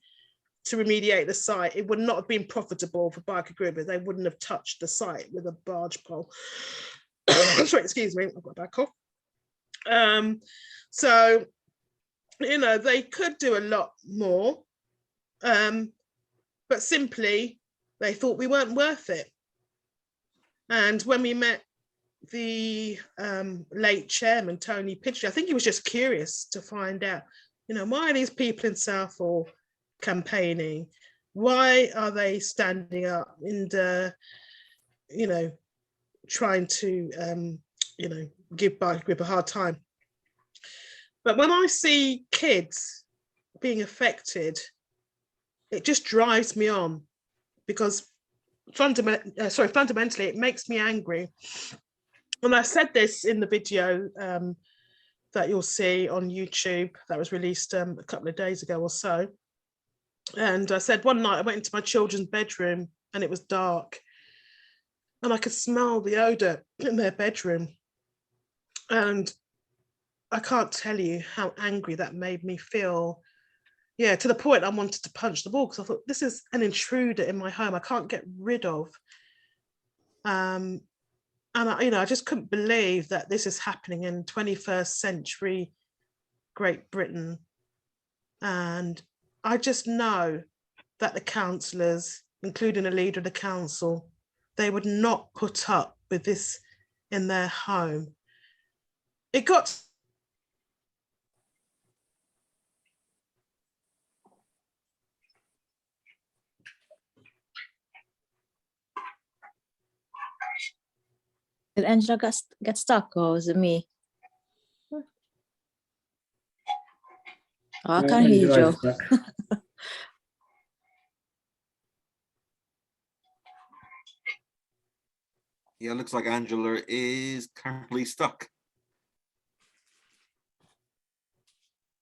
to remediate the site. It would not have been profitable for Barker Group if they wouldn't have touched the site with a barge pole. Sorry, excuse me, I've got a bad cough. So, you know, they could do a lot more, but simply they thought we weren't worth it. And when we met the late chairman, Tony Pitchley, I think he was just curious to find out, you know, why are these people in Southall campaigning? Why are they standing up and, you know, trying to, you know, give Barker Group a hard time? But when I see kids being affected, it just drives me on, because fundamentally, it makes me angry. And I said this in the video that you'll see on YouTube that was released a couple of days ago or so. And I said one night I went into my children's bedroom and it was dark and I could smell the odor in their bedroom. And I can't tell you how angry that made me feel. Yeah, to the point I wanted to punch the wall, because I thought, this is an intruder in my home I can't get rid of. And I, you know, I just couldn't believe that this is happening in 21st century Great Britain. And I just know that the councillors, including the leader of the council, they would not put up with this in their home. It got Did Angela get stuck, or was it me? Oh, I can't hear you, Joe. Yeah, looks like Angela is currently stuck.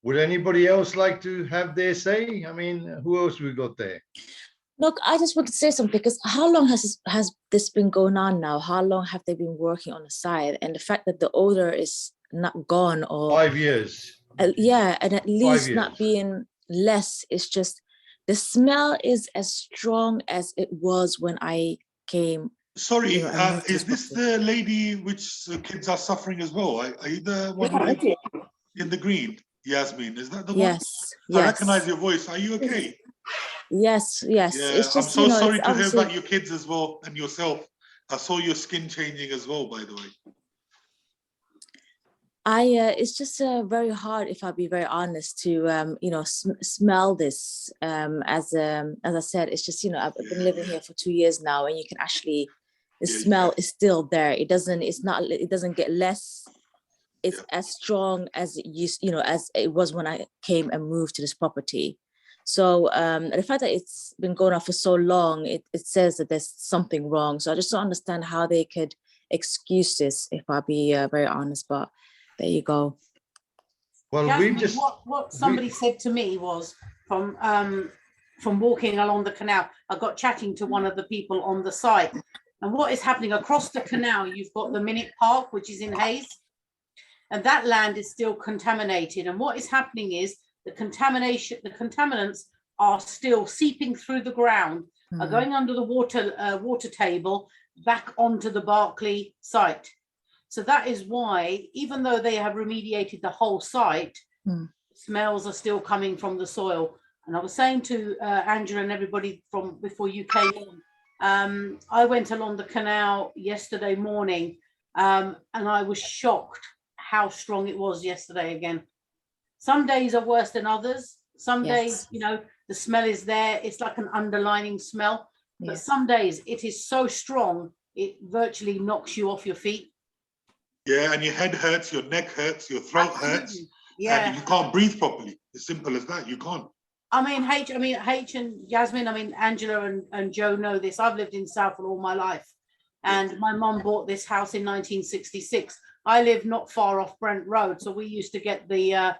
Would anybody else like to have their say? I mean, who else we got there? Look, I just want to say something, because how long has this been going on now? How long have they been working on the site? And the fact that the odor is not gone, or 5 years. Yeah, and at least not being less. It's just the smell is as strong as it was when I came. Sorry, you know, is this the lady which kids are suffering as well? Are you the one in the green, Yasmin? Is that the one? Yes, I recognize your voice. Are you okay? Yes. Yeah, It's just, I'm so sorry to hear obviously about your kids as well, and yourself. I saw your skin changing as well, by the way. it's just very hard, if I'll be very honest, to you know, smell this. As I said, it's just, you know, I've been living here for 2 years now, and you can actually, the smell is still there. It doesn't get less. It's as strong as it used, you know, as it was when I came and moved to this property. So the fact that it's been going on for so long, it says that there's something wrong. So I just don't understand how they could excuse this, if I'll be very honest, but there you go. Well, Jasmine, what somebody said to me was from walking along the canal, I got chatting to one of the people on the site, and what is happening across the canal, you've got the Minute Park, which is in Hayes, and that land is still contaminated. And what is happening is the contaminants are still seeping through the ground, are going under the water table back onto the Berkeley site. So that is why, even though they have remediated the whole site, smells are still coming from the soil. And I was saying to Angela and everybody from before you came on, I went along the canal yesterday morning, and I was shocked how strong it was yesterday again. Some days are worse than others. Some days, you know, the smell is there. It's like an underlining smell. But some days it is so strong, it virtually knocks you off your feet. Yeah, and your head hurts, your neck hurts, your throat hurts. Yeah. And you can't breathe properly. As simple as that, you can't. I mean, H and Yasmin, I mean, Angela and Joe know this. I've lived in Southall all my life. And my mum bought this house in 1966. I live not far off Brent Road. So we used to get the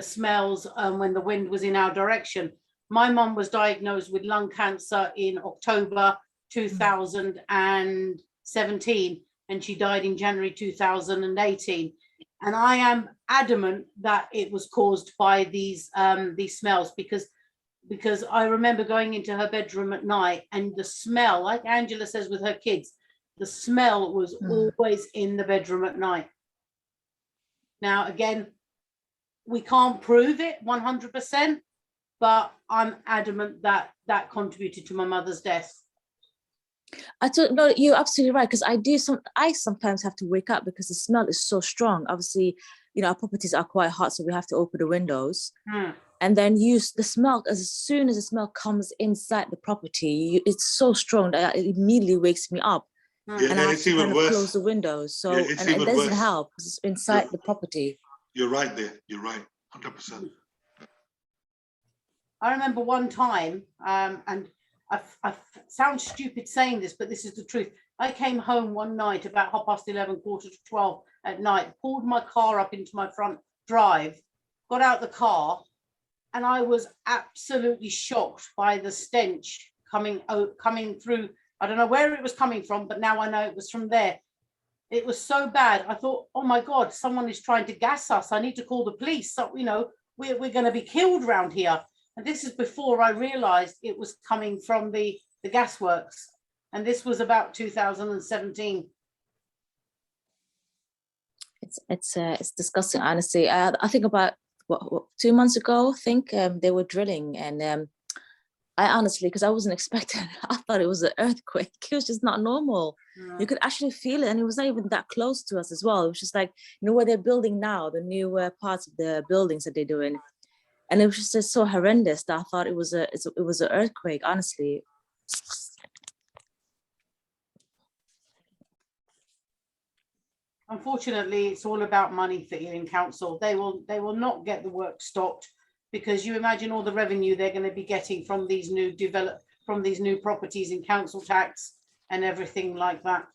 smells when the wind was in our direction. My mum was diagnosed with lung cancer in October 2017, and she died in January 2018. And I am adamant that it was caused by these smells, because I remember going into her bedroom at night, and the smell, like Angela says with her kids, the smell was always in the bedroom at night. Now, again, we can't prove it 100%, but I'm adamant that that contributed to my mother's death. I don't know, you're absolutely right, because I sometimes have to wake up because the smell is so strong. Obviously, you know, our properties are quite hot, so we have to open the windows. And then use the smell, as soon as the smell comes inside the property, it's so strong that it immediately wakes me up. Yeah, and I have it's to even kind of worse. close the windows. So, Yeah, and it doesn't help because it's inside the property. You're right there. You're right, 100%. I remember one time, and I sound stupid saying this, but this is the truth. I came home one night about 11:30, 11:45 at night, pulled my car up into my front drive, got out the car, and I was absolutely shocked by the stench coming through. I don't know where it was coming from, but now I know it was from there. It was so bad. I thought, oh my God, someone is trying to gas us. I need to call the police. So, you know, we're going to be killed around here. And this is before I realized it was coming from the gasworks. And this was about 2017. It's disgusting, honestly. I think about what 2 months ago, I think they were drilling, and I honestly, because I wasn't expecting, I thought it was an earthquake. It was just not normal. You could actually feel it, and it was not even that close to us as well. It was just like, you know, where they're building now, the new parts of the buildings that they're doing, and it was just so horrendous that I thought it was an earthquake. Honestly. Unfortunately, it's all about money for Ealing Council. They will not get the work stopped, because you imagine all the revenue they're going to be getting from these new properties in council tax and everything like that.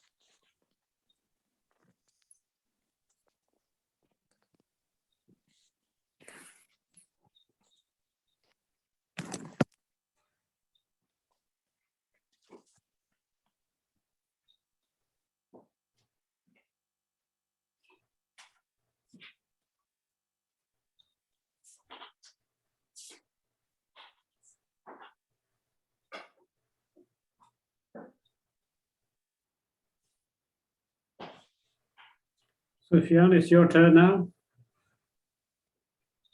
Sufiyan, it's your turn now.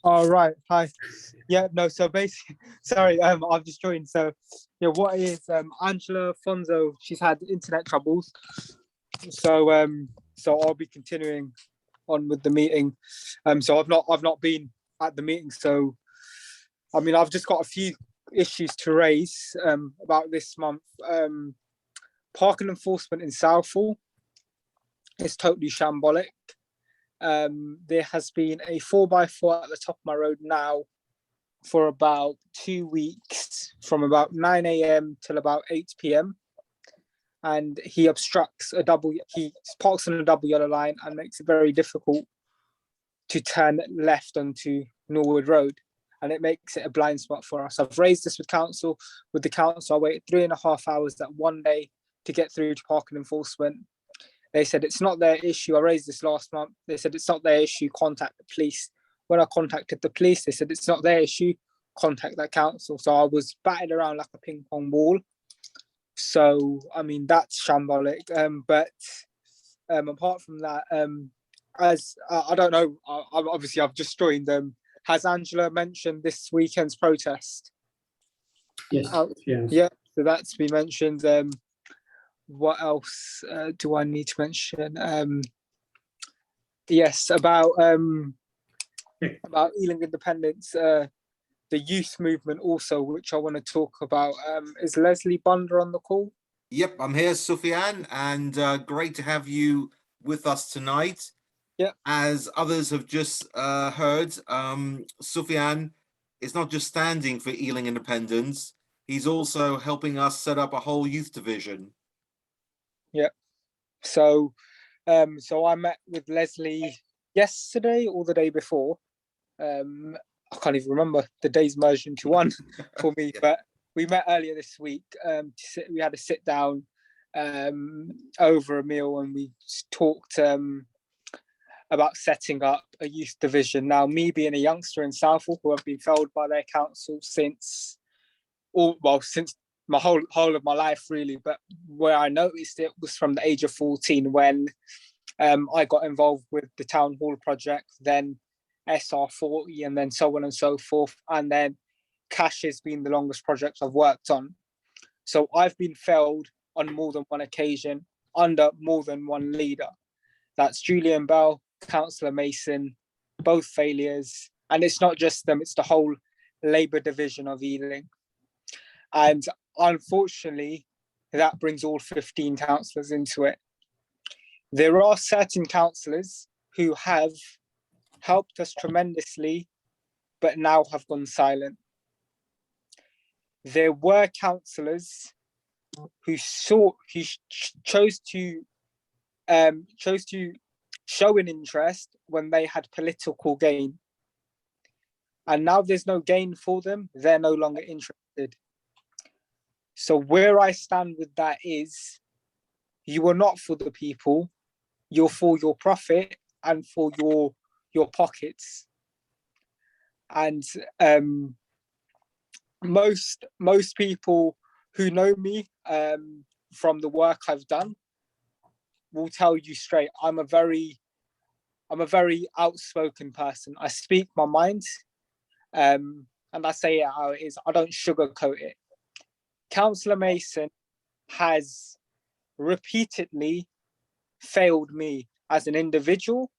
All right. Hi. Yeah. No. So basically, sorry. I've just joined. So, yeah. What is Angela Fonzo? She's had internet troubles. So so I'll be continuing on with the meeting. So I've not been at the meeting. So, I mean, I've just got a few issues to raise about this month. Parking enforcement in Southall is totally shambolic. There has been a 4x4 at the top of my road now for about 2 weeks, from about 9 a.m. till about 8 p.m. And he obstructs he parks on a double yellow line and makes it very difficult to turn left onto Norwood Road. And it makes it a blind spot for us. I've raised this with the council. I waited 3.5 hours that one day to get through to parking enforcement. They said it's not their issue. I raised this last month. They said it's not their issue, contact the police. When I contacted the police, they said it's not their issue, contact that council. So I was batted around like a ping pong ball. So, I mean, that's shambolic. But apart from that, I don't know, obviously I've just joined them. Has Angela mentioned this weekend's protest? Yes. Yes. Yeah, so that's been mentioned. What else do I need to mention? Yes, about Ealing Independence, the youth movement also, which I want to talk about. Is Leslie Bunder on the call? Yep, I'm here, Sufiyan, and great to have you with us tonight. Yeah. As others have just heard, Sufiyan is not just standing for Ealing Independence, he's also helping us set up a whole youth division. Yeah. So I met with Leslie yesterday or the day before. I can't even remember, the days merged into one for me. Yeah. But we met earlier this week. We had a sit down over a meal, and we talked about setting up a youth division. Now, me being a youngster in Southall who have been failed by their council since my whole of my life really, but where I noticed it was from the age of 14 when I got involved with the town hall project, then SR40, and then so on and so forth. And then Cash has been the longest project I've worked on. So I've been failed on more than one occasion under more than one leader. That's Julian Bell, Councillor Mason, both failures. And it's not just them, it's the whole Labour division of Ealing. And unfortunately, that brings all 15 councillors into it. There are certain councillors who have helped us tremendously, but now have gone silent. There were councillors who chose to show an interest when they had political gain. And now there's no gain for them, they're no longer interested. So where I stand with that is, you are not for the people, you're for your profit and for your pockets. And most people who know me from the work I've done will tell you straight, I'm a very outspoken person. I speak my mind, and I say it how it is. I don't sugarcoat it. Councillor Mason has repeatedly failed me as an individual,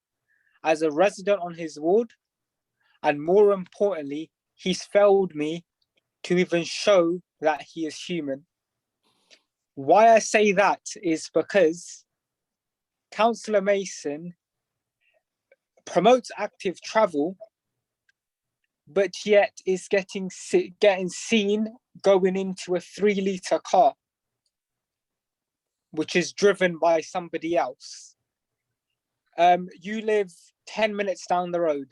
as a resident on his ward, and more importantly, he's failed me to even show that he is human. Why I say that is because Councillor Mason promotes active travel, but yet is getting seen going into a 3-litre car, which is driven by somebody else. You live 10 minutes down the road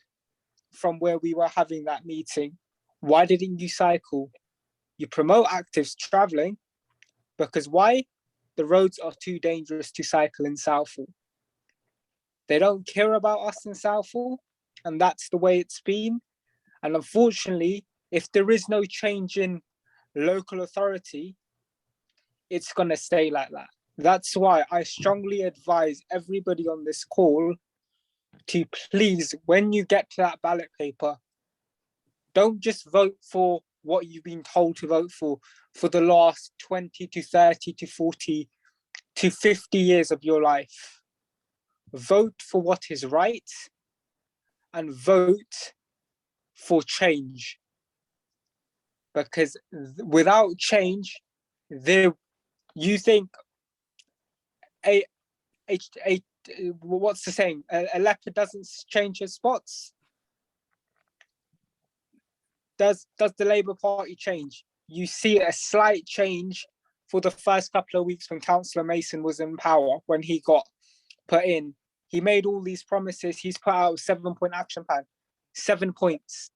from where we were having that meeting. Why didn't you cycle? You promote active traveling because why? The roads are too dangerous to cycle in Southall. They don't care about us in Southall, and that's the way it's been. And unfortunately, if there is no change in local authority, it's going to stay like that. That's why I strongly advise everybody on this call to please, when you get to that ballot paper, don't just vote for what you've been told to vote for the last 20 to 30 to 40 to 50 years of your life. Vote for what is right and vote for change. Because without change, you think what's the saying? A leopard doesn't change his spots. Does the Labour Party change? You see a slight change for the first couple of weeks when Councillor Mason was in power, when he got put in. He made all these promises. He's put out a 7-point action plan. 7 points.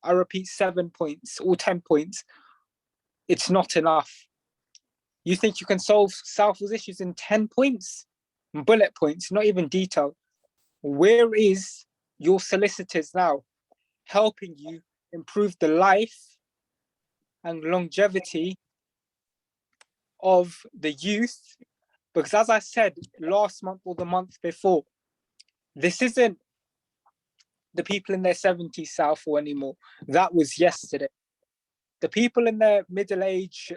I repeat, 7 points or 10 points. It's not enough. You think you can solve Southall's issues in 10 points? Bullet points, not even detail. Where is your solicitors now helping you improve the life and longevity of the youth? Because as I said last month or the month before, this isn't the people in their 70s Southall anymore. That was yesterday. The people in their middle age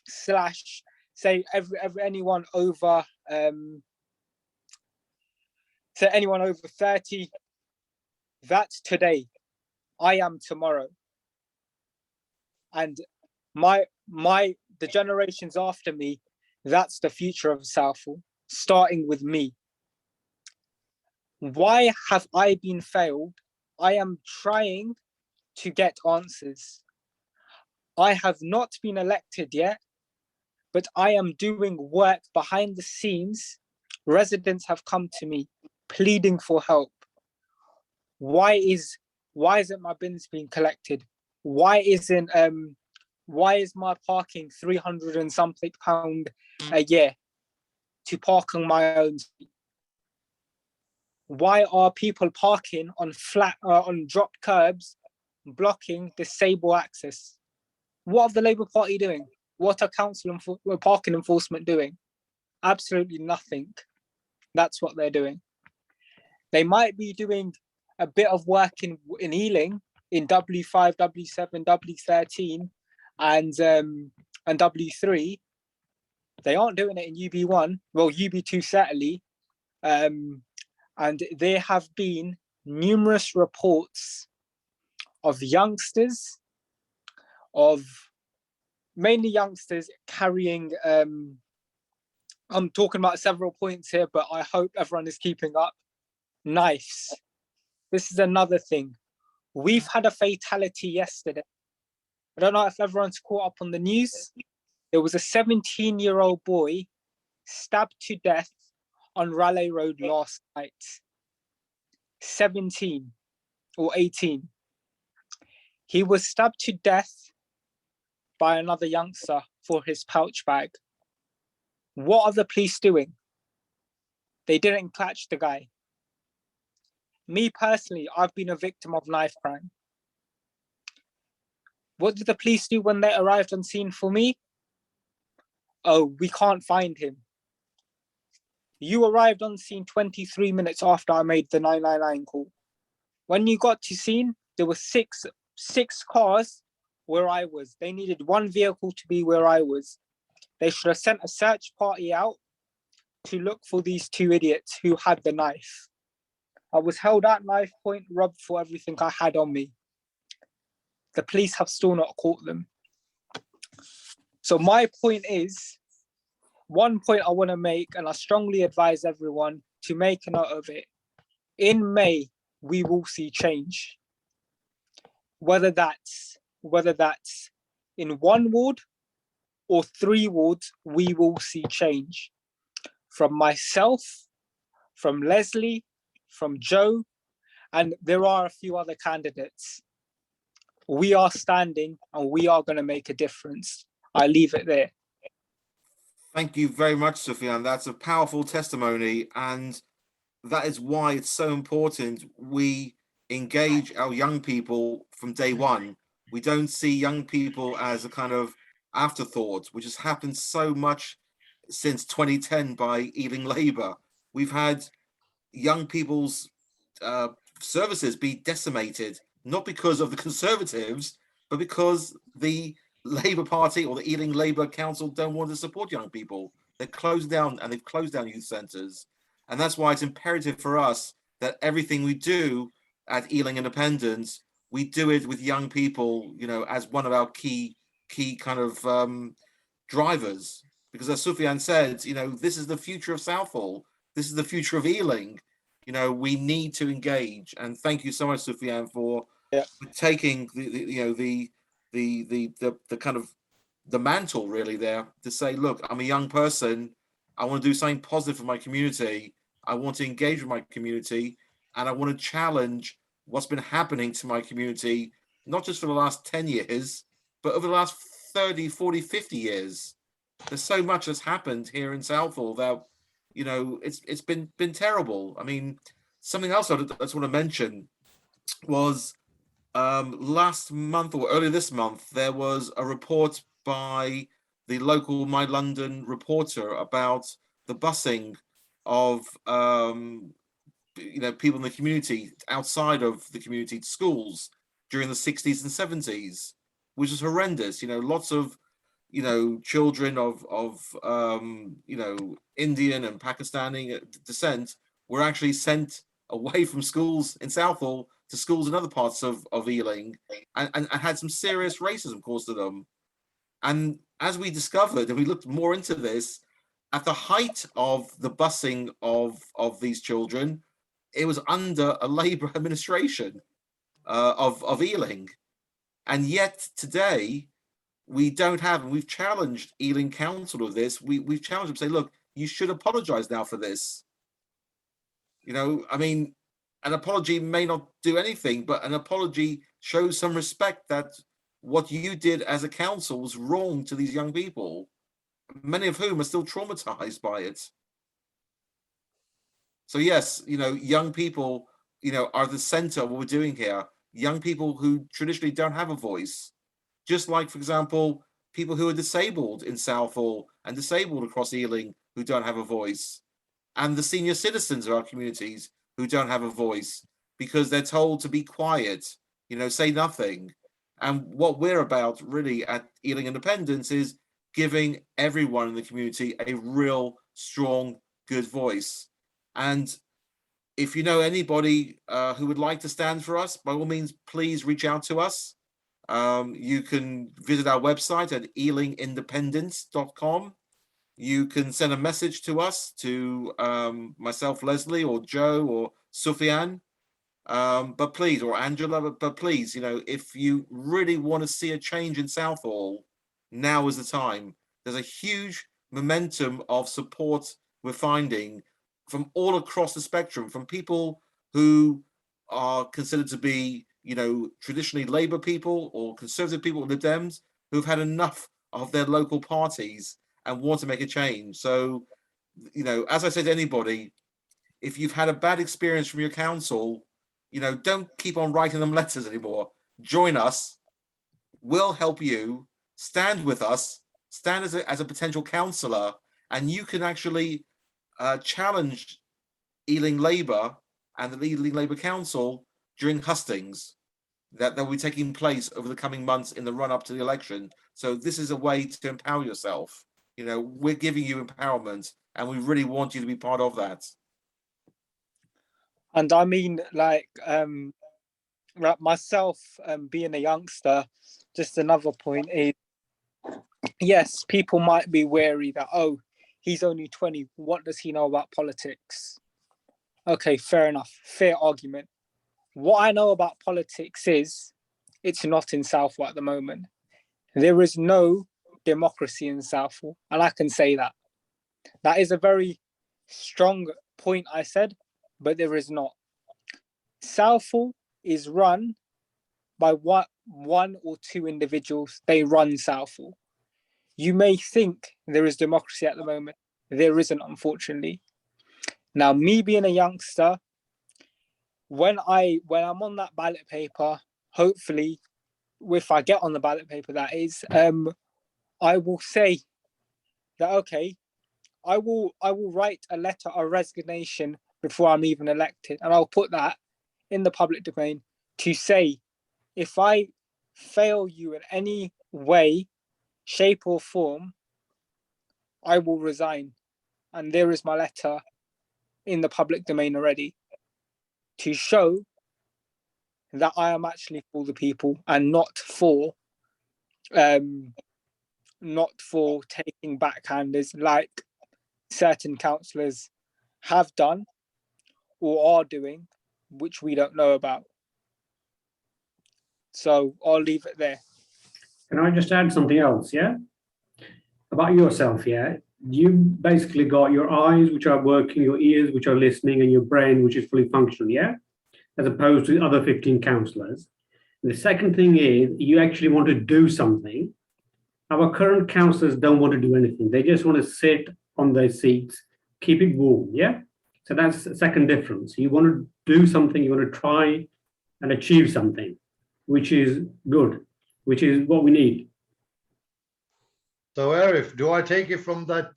slash say anyone over anyone over 30, that's today. I am tomorrow. And the generations after me, that's the future of Southall, starting with me. Why have I been failed? I am trying to get answers. I have not been elected yet, but I am doing work behind the scenes. Residents have come to me pleading for help. Why isn't my bins being collected? Why is my parking £300 and something a year to park on my own street? Why are people parking on on dropped curbs, blocking disabled access? What are the Labour Party doing? What are parking enforcement doing? Absolutely nothing. That's what they're doing. They might be doing a bit of work in Ealing, in W5, W7, W13, and W3. They aren't doing it in UB1. Well, UB2 certainly. And there have been numerous reports of youngsters, mainly youngsters carrying, I'm talking about several points here, but I hope everyone is keeping up, knives. This is another thing. We've had a fatality yesterday. I don't know if everyone's caught up on the news. There was a 17-year-old boy stabbed to death on Raleigh Road last night. 17 or 18. He was stabbed to death by another youngster for his pouch bag. What are the police doing? They didn't catch the guy. Me personally, I've been a victim of knife crime. What did the police do when they arrived on scene for me? Oh, we can't find him. You arrived on scene 23 minutes after I made the 999 call. When you got to scene, there were six cars where I was. They needed one vehicle to be where I was. They should have sent a search party out to look for these two idiots who had the knife. I was held at knife point, robbed for everything I had on me. The police have still not caught them. So my point is, one point I want to make, and I strongly advise everyone to make a note of it. In May, we will see change. Whether that's in one ward or 3 wards, we will see change. From myself, from Leslie, from Joe, and there are a few other candidates. We are standing and we are going to make a difference. I leave it there. Thank you very much, Sufiyan. That's a powerful testimony, and that is why it's so important we engage our young people from day one. We don't see young people as a kind of afterthought, which has happened so much since 2010 by Ealing Labour. We've had young people's services be decimated, not because of the Conservatives, but because the Labour Party or the Ealing Labour Council don't want to support young people. They've closed down youth centres. And that's why it's imperative for us that everything we do at Ealing Independent, we do it with young people, as one of our key kind of drivers. Because as Sufiyan said, this is the future of Southall. This is the future of Ealing. We need to engage. And thank you so much, Sufiyan, for taking the kind of the mantle really there to say, look, I'm a young person. I want to do something positive for my community. I want to engage with my community, and I want to challenge what's been happening to my community, not just for the last 10 years, but over the last 30, 40, 50 years. There's so much that's happened here in Southall that, it's been terrible. I mean, something else I just want to mention was last month or earlier this month, there was a report by the local My London reporter about the busing of people in the community, outside of the community, to schools during the 60s and 70s, which is horrendous. Lots of children of Indian and Pakistani descent were actually sent away from schools in Southall to schools in other parts of Ealing, and had some serious racism caused to them. And as we discovered, and we looked more into this, at the height of the busing of these children, it was under a Labour administration of Ealing. And yet today, we don't have, and we've challenged Ealing Council of this, we've challenged them to say, look, you should apologise now for this. An apology may not do anything, but an apology shows some respect that what you did as a council was wrong to these young people, many of whom are still traumatized by it. So yes, young people, are the center of what we're doing here. Young people who traditionally don't have a voice, just like, for example, people who are disabled in Southall and disabled across Ealing who don't have a voice, and the senior citizens of our communities who don't have a voice because they're told to be quiet, say nothing. And what we're about really at Ealing Independence is giving everyone in the community a real, strong, good voice. And if you know anybody who would like to stand for us, by all means, please reach out to us. You can visit our website at ealingindependence.com. You can send a message to us, to myself, Leslie, or Joe, or Sufiyan, but please, or Angela, but please, if you really want to see a change in Southall, now is the time. There's a huge momentum of support we're finding from all across the spectrum, from people who are considered to be, traditionally Labour people or Conservative people, Lib Dems, who've had enough of their local parties and want to make a change. So, as I say to anybody, if you've had a bad experience from your council, don't keep on writing them letters anymore. Join us. We'll help you. Stand with us. Stand as a potential councillor, and you can actually challenge Ealing Labour and the Ealing Labour Council during hustings that will be taking place over the coming months in the run-up to the election. So this is a way to empower yourself. We're giving you empowerment, and we really want you to be part of that. And I mean, like myself, being a youngster, just another point is, yes, people might be wary that, oh, he's only 20. What does he know about politics? Okay, fair enough. Fair argument. What I know about politics is it's not in Southall at the moment. There is no democracy in Southall, and I can say that. That is a very strong point I said, but there is not. Southall is run by one or two individuals. They run Southall. You may think there is democracy at the moment. There isn't, unfortunately. Now, me being a youngster, when I'm on that ballot paper, hopefully, if I get on the ballot paper, that is, I will say that, okay, I will write a letter of resignation before I'm even elected, and I'll put that in the public domain to say, if I fail you in any way, shape or form, I will resign. And there is my letter in the public domain already to show that I am actually for the people and not for taking backhanders like certain councillors have done or are doing, which we don't know about. So I'll leave it there. Can I just add something else, yeah? About yourself, yeah? You basically got your eyes, which are working, your ears, which are listening, and your brain, which is fully functional, yeah? As opposed to the other 15 councillors. The second thing is, you actually want to do something. Our current councillors don't want to do anything. They just want to sit on their seats, keep it warm, yeah? So that's the second difference. You want to do something, you want to try and achieve something, which is good, which is what we need. So Arif, do I take it from that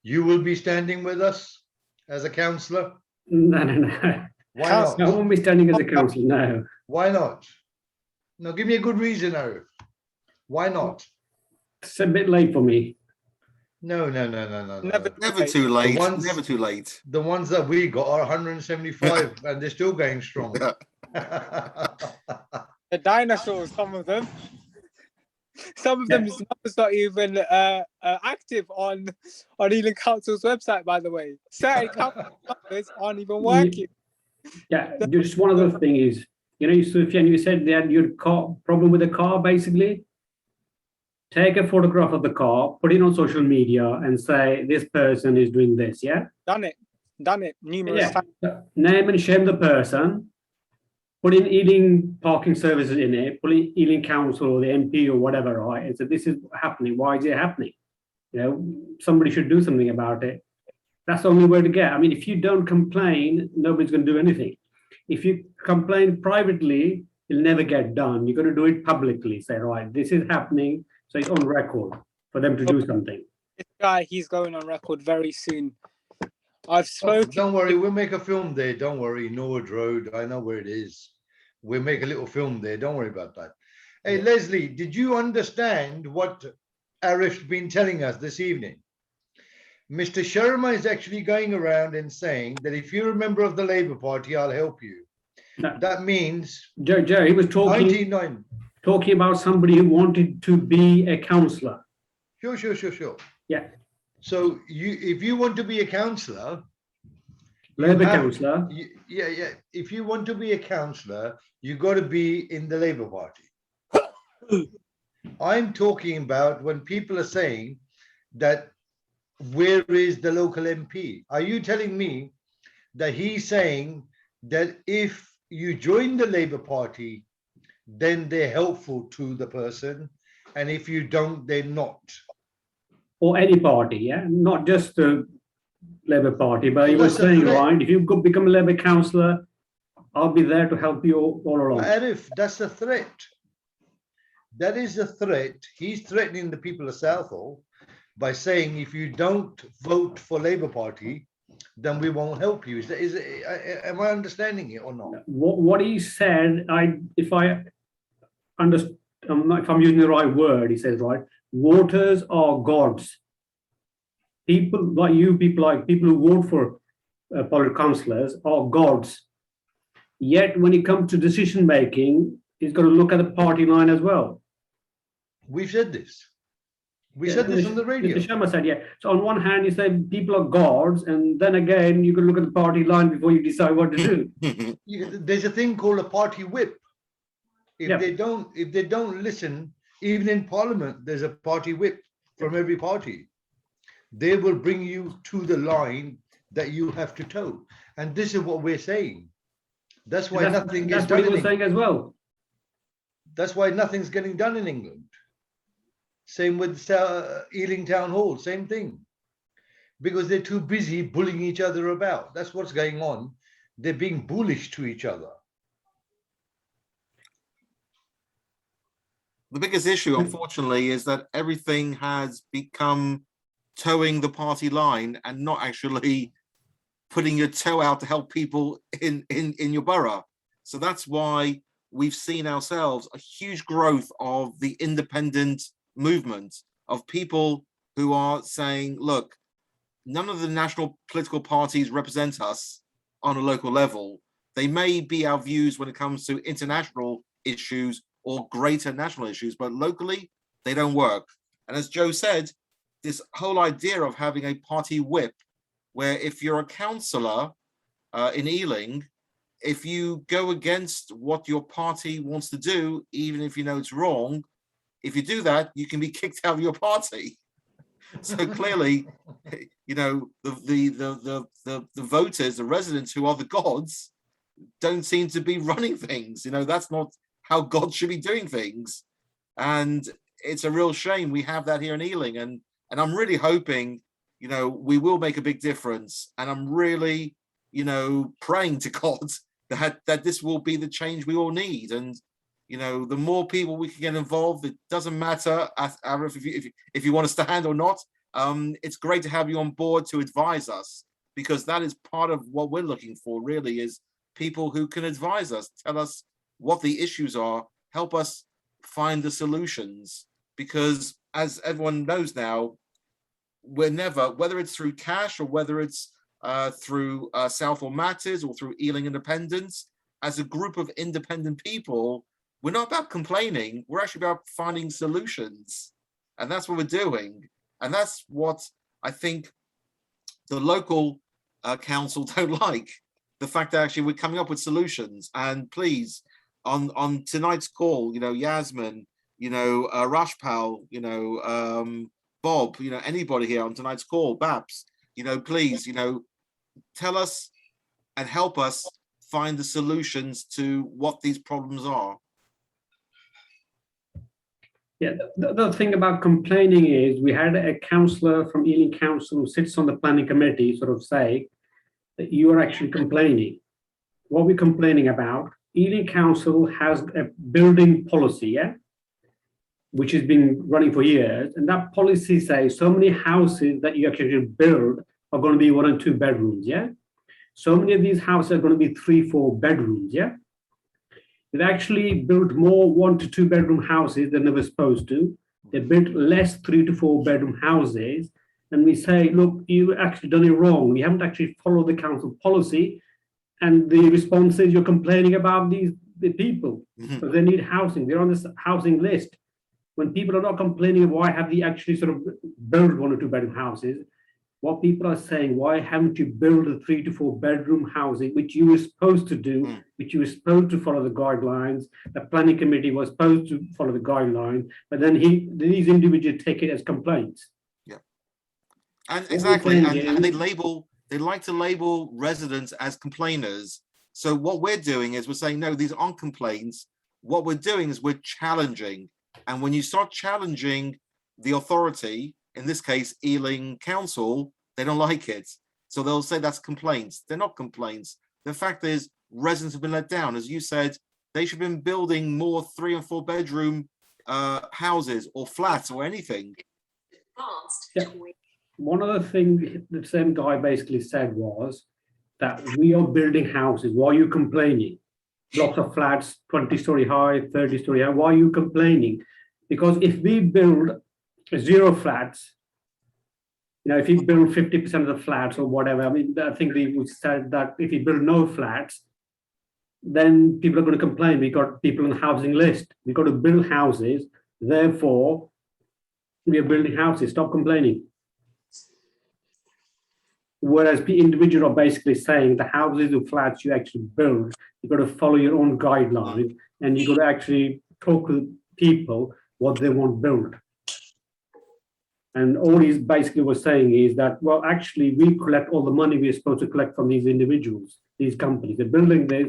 you will be standing with us as a councillor? No. Why not? I won't be standing as a councillor, no. Why not? No, give me a good reason, Arif. Why not? It's a bit late for me. No. Never too late. Never too late. The ones that we got are 175 and they're still going strong. The dinosaurs, some of them. Some of them is not even active on Ealing Council's website, by the way. Certain council numbers aren't even working. Yeah, just one other thing is, Sufiyan, you said that you had problem with the car, basically. Take a photograph of the car, put it on social media and say, this person is doing this, yeah? Done it numerous times. Name and shame the person, put in Ealing parking services in it, put in Ealing Council or the MP or whatever, right? And so this is happening. Why is it happening? Somebody should do something about it. That's the only way to get. I mean, if you don't complain, nobody's going to do anything. If you complain privately, it'll never get done. You've got to do it publicly. Say, right, this is happening, so it's on record for them to do something. This guy, he's going on record very soon. I've spoken. Don't worry, we'll make a film there. Don't worry, Norwood Road. I know where it is. We'll make a little film there. Don't worry about that. Hey, Leslie, did you understand what Arif's been telling us this evening? Mr. Sharma is actually going around and saying that if you're a member of the Labour Party, I'll help you. No. That means Joe, he was talking about somebody who wanted to be a councillor. Sure. Yeah. So if you want to be a councillor, Labour councillor. Yeah. If you want to be a councillor, you got to be in the Labour Party. I'm talking about when people are saying that where is the local MP? Are you telling me that he's saying that if you join the Labour Party, then they're helpful to the person, and if you don't, they're not? Or any party, yeah? Not just the Labour Party, but he was saying, right, if you could become a Labour councillor, I'll be there to help you all along. Arif, that's a threat. That is a threat. He's threatening the people of Southall by saying, if you don't vote for Labour Party, then we won't help you. Am I understanding it or not? What he said, if I'm using the right word, he says, right, voters are gods. People like you, people who vote for political councillors are gods. Yet when it comes to decision making, he's got to look at the party line as well. We've said this. We said this on the radio. Mr. Sharma said, yeah. So on one hand, you say people are gods, and then again, you can look at the party line before you decide what to do. There's a thing called a party whip. If they don't listen, even in Parliament, there's a party whip from every party. They will bring you to the line that you have to toe. And this is what we're saying. That's why nothing is done. That's what he was saying as well. That's why nothing's getting done in England. Same with Ealing Town Hall, same thing. Because they're too busy bullying each other about. That's what's going on. They're being bullish to each other. The biggest issue, unfortunately, is that everything has become towing the party line and not actually putting your toe out to help people in your borough. So that's why we've seen ourselves a huge growth of the independent movement of people who are saying, look, none of the national political parties represent us on a local level. They may be our views when it comes to international issues or greater national issues, but locally, they don't work. And as Joe said, this whole idea of having a party whip, where if you're a councillor in Ealing, if you go against what your party wants to do, even if you know it's wrong, if you do that, you can be kicked out of your party. So clearly, you know, the voters, the residents who are the gods, don't seem to be running things. You know, that's not how God should be doing things. And it's a real shame we have that here in Ealing. And I'm really hoping, you know, we will make a big difference. And I'm really, you know, praying to God that this will be the change we all need. And, you know, the more people we can get involved, it doesn't matter if you want to stand or not. It's great to have you on board to advise us, because that is part of what we're looking for, really, is people who can advise us, tell us what the issues are, help us find the solutions. Because as everyone knows now, we're never, whether it's through cash or whether it's through Southall Matters or through Ealing Independence, as a group of independent people, we're not about complaining, we're actually about finding solutions. And that's what we're doing. And that's what I think the local council don't like, the fact that actually we're coming up with solutions. And please, on tonight's call, you know, Yasmin, you know, Rashpal, you know, Bob, you know, anybody here on tonight's call, Babs, you know, please, you know, tell us and help us find the solutions to what these problems are. Yeah, the thing about complaining is we had a councillor from Ealing Council who sits on the planning committee sort of say that you are actually complaining. What we're complaining about, Ealing Council has a building policy, yeah, which has been running for years, and that policy says so many houses that you actually build are going to be 1 and 2 bedrooms, yeah. So many of these houses are going to be 3-4 bedrooms, yeah. They've actually built more 1 to 2 bedroom houses than they were supposed to. They built less 3 to 4 bedroom houses, and we say, look, you've actually done it wrong. You haven't actually followed the council policy, and the response is you're complaining about the people, because they need housing. They're on this housing list. When people are not complaining, why have they actually sort of built 1 or 2 bedroom houses? What people are saying, why haven't you built a 3 to 4 bedroom housing, which you were supposed to do, which you were supposed to follow the guidelines. The planning committee was supposed to follow the guidelines, but then these individuals take it as complaints. Yeah, and exactly, and they like to label residents as complainers. So what we're doing is we're saying, no, these aren't complaints. What we're doing is we're challenging. And when you start challenging the authority, in this case, Ealing Council, they don't like it. So they'll say that's complaints. They're not complaints. The fact is residents have been let down. As you said, they should have been building more 3 and 4 bedroom houses or flats or anything. Yeah. One of the things the same guy basically said was that we are building houses. Why are you complaining? Blocks of flats, 20-story high, 30-story high. Why are you complaining? Because if we build 0 flats, you know, if you build 50% of the flats or whatever, I mean, I think we said that if you build no flats, then people are going to complain. We got people on the housing list. We got to build houses. Therefore, we are building houses. Stop complaining. Whereas the individual are basically saying the houses or flats you actually build, you've got to follow your own guidelines, and you've got to actually talk to people what they want built. And all he's basically was saying is that, well, actually, we collect all the money we're supposed to collect from these individuals, these companies. They're building this,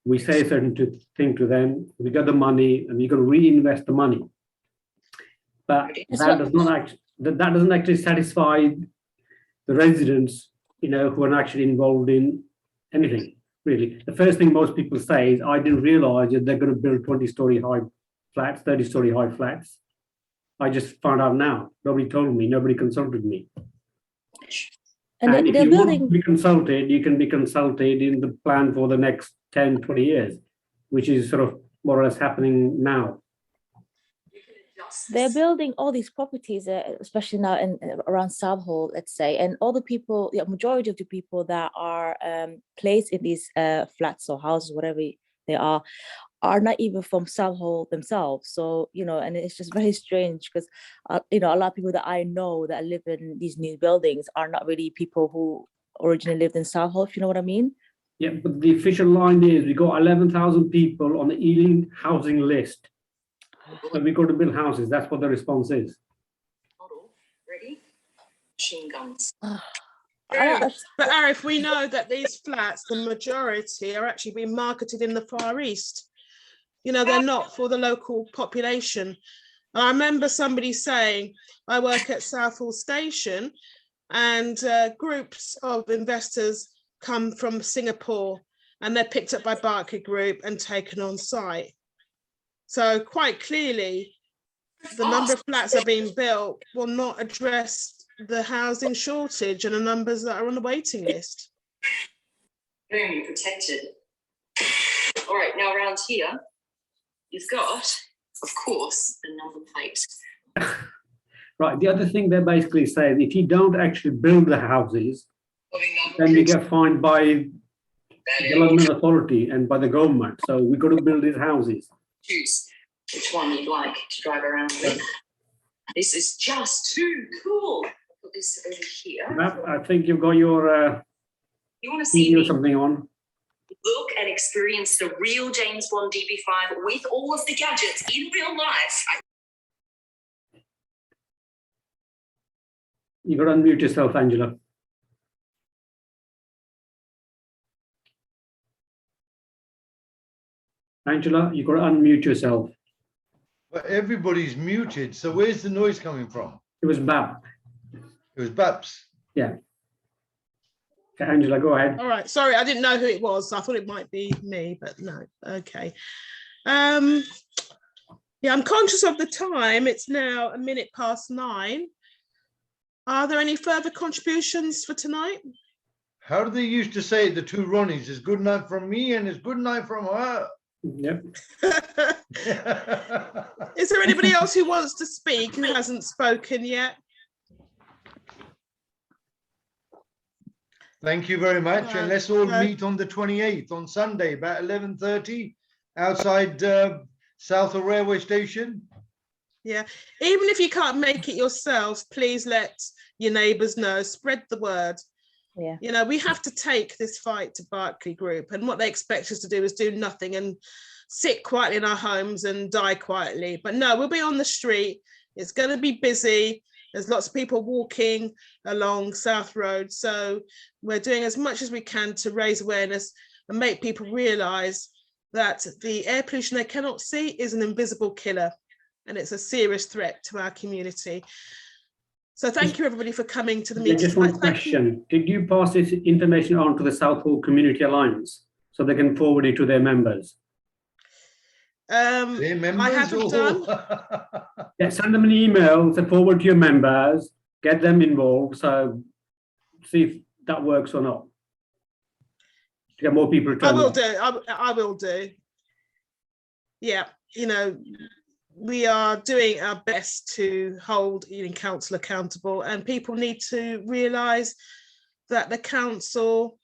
we say a certain thing to them, we get the money, and you've got to reinvest the money. But that doesn't actually satisfy the residents, you know, who are actually involved in anything, really. The first thing most people say is, I didn't realize that they're going to build 20-story high flats, 30-story high flats. I just found out now. Nobody told me, nobody consulted me. And if you want to be consulted, you can be consulted in the plan for the next 10, 20 years, which is sort of more or less happening now. They're building all these properties, especially now around Southall, let's say, and all the people, the majority of the people that are placed in these flats or houses, whatever they are not even from Southall themselves. So, you know, and it's just very strange because, you know, a lot of people that I know that live in these new buildings are not really people who originally lived in Southall, if you know what I mean. Yeah, but the official line is we got 11,000 people on the Ealing housing list. So we go to build houses. That's what the response is. Model ready? Machine guns. But Arif, we know that these flats, the majority are actually being marketed in the Far East. You know, they're not for the local population. I remember somebody saying, I work at Southall Station, and groups of investors come from Singapore, and they're picked up by Barclay Group and taken on site. So quite clearly, the number of flats that are being built will not address the housing shortage and the numbers that are on the waiting list. Boom, protected. All right, now around here, you've got, of course, the number plate. Right, the other thing they're basically saying, if you don't actually build the houses, then you get fined by the London Authority and by the government. So we've got to build these houses. Choose which one you'd like to drive around with. This is just too cool. Put this over here. I think you've got your you want to see me something on. Look and experience the real James Bond DB5 with all of the gadgets in real life. You've got to unmute yourself, Angela. Angela, you've got to unmute yourself. But everybody's muted. So where's the noise coming from? It was Bab. It was Babs. Yeah. Okay, Angela, go ahead. All right. Sorry, I didn't know who it was. I thought it might be me, but no. Okay. Yeah, I'm conscious of the time. It's now 9:01. Are there any further contributions for tonight? How do they used to say it, the two Ronnies? It's good night from me and it's good night from her. Yep. Is there anybody else who wants to speak who hasn't spoken yet? Thank you very much. And let's all meet on the 28th on Sunday, about 11:30 outside Southall Railway Station. Yeah, even if you can't make it yourself, please let your neighbours know, spread the word. Yeah. You know, we have to take this fight to Berkeley Group, and what they expect us to do is do nothing and sit quietly in our homes and die quietly. But no, we'll be on the street. It's going to be busy. There's lots of people walking along South Road. So we're doing as much as we can to raise awareness and make people realise that the air pollution they cannot see is an invisible killer, and it's a serious threat to our community. So thank you everybody for coming to the meeting. Just one question. Did you pass this information on to the Southall Community Alliance so they can forward it to their members? I haven't done. Yeah, send them an email to forward to your members, get them involved, so see if that works or not. To get more people to I will do. I will do. Yeah, you know, we are doing our best to hold Ealing Council accountable, and people need to realise that the council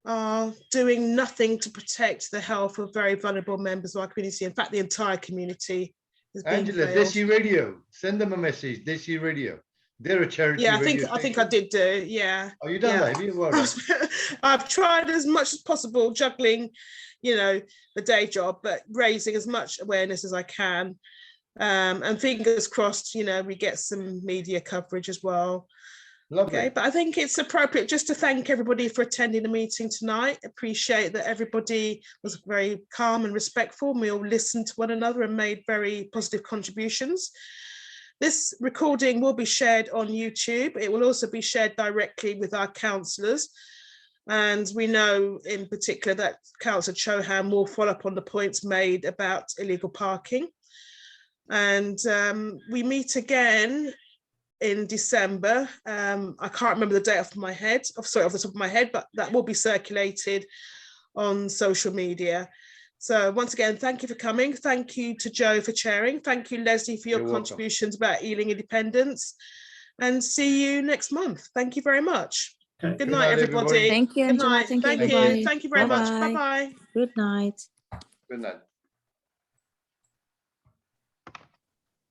are doing nothing to protect the health of very vulnerable members of our community. In fact, the entire community is being Angela, failed. Desi Radio, send them a message. Desi Radio, they're a charity. Yeah, radio I think I did do. Yeah. Oh, you done that? Have you? Well done. I've tried as much as possible, juggling, you know, the day job, but raising as much awareness as I can. And fingers crossed, you know, we get some media coverage as well. Lovely. Okay, but I think it's appropriate just to thank everybody for attending the meeting tonight. Appreciate that everybody was very calm and respectful. We all listened to one another and made very positive contributions. This recording will be shared on YouTube. It will also be shared directly with our councillors. And we know in particular that Councillor Chohan will follow up on the points made about illegal parking. And we meet again in December. I can't remember the date off the top of my head, but that will be circulated on social media. So once again, thank you for coming. Thank you to Joe for chairing. Thank you, Leslie, for your contributions about Ealing independence. And see you next month. Thank you very much. Okay. Good night, everybody. Thank you, Good Angela. night. Thank you, Thank everybody. you. Thank you very much. Bye-bye. Bye-bye. Good night. Good night.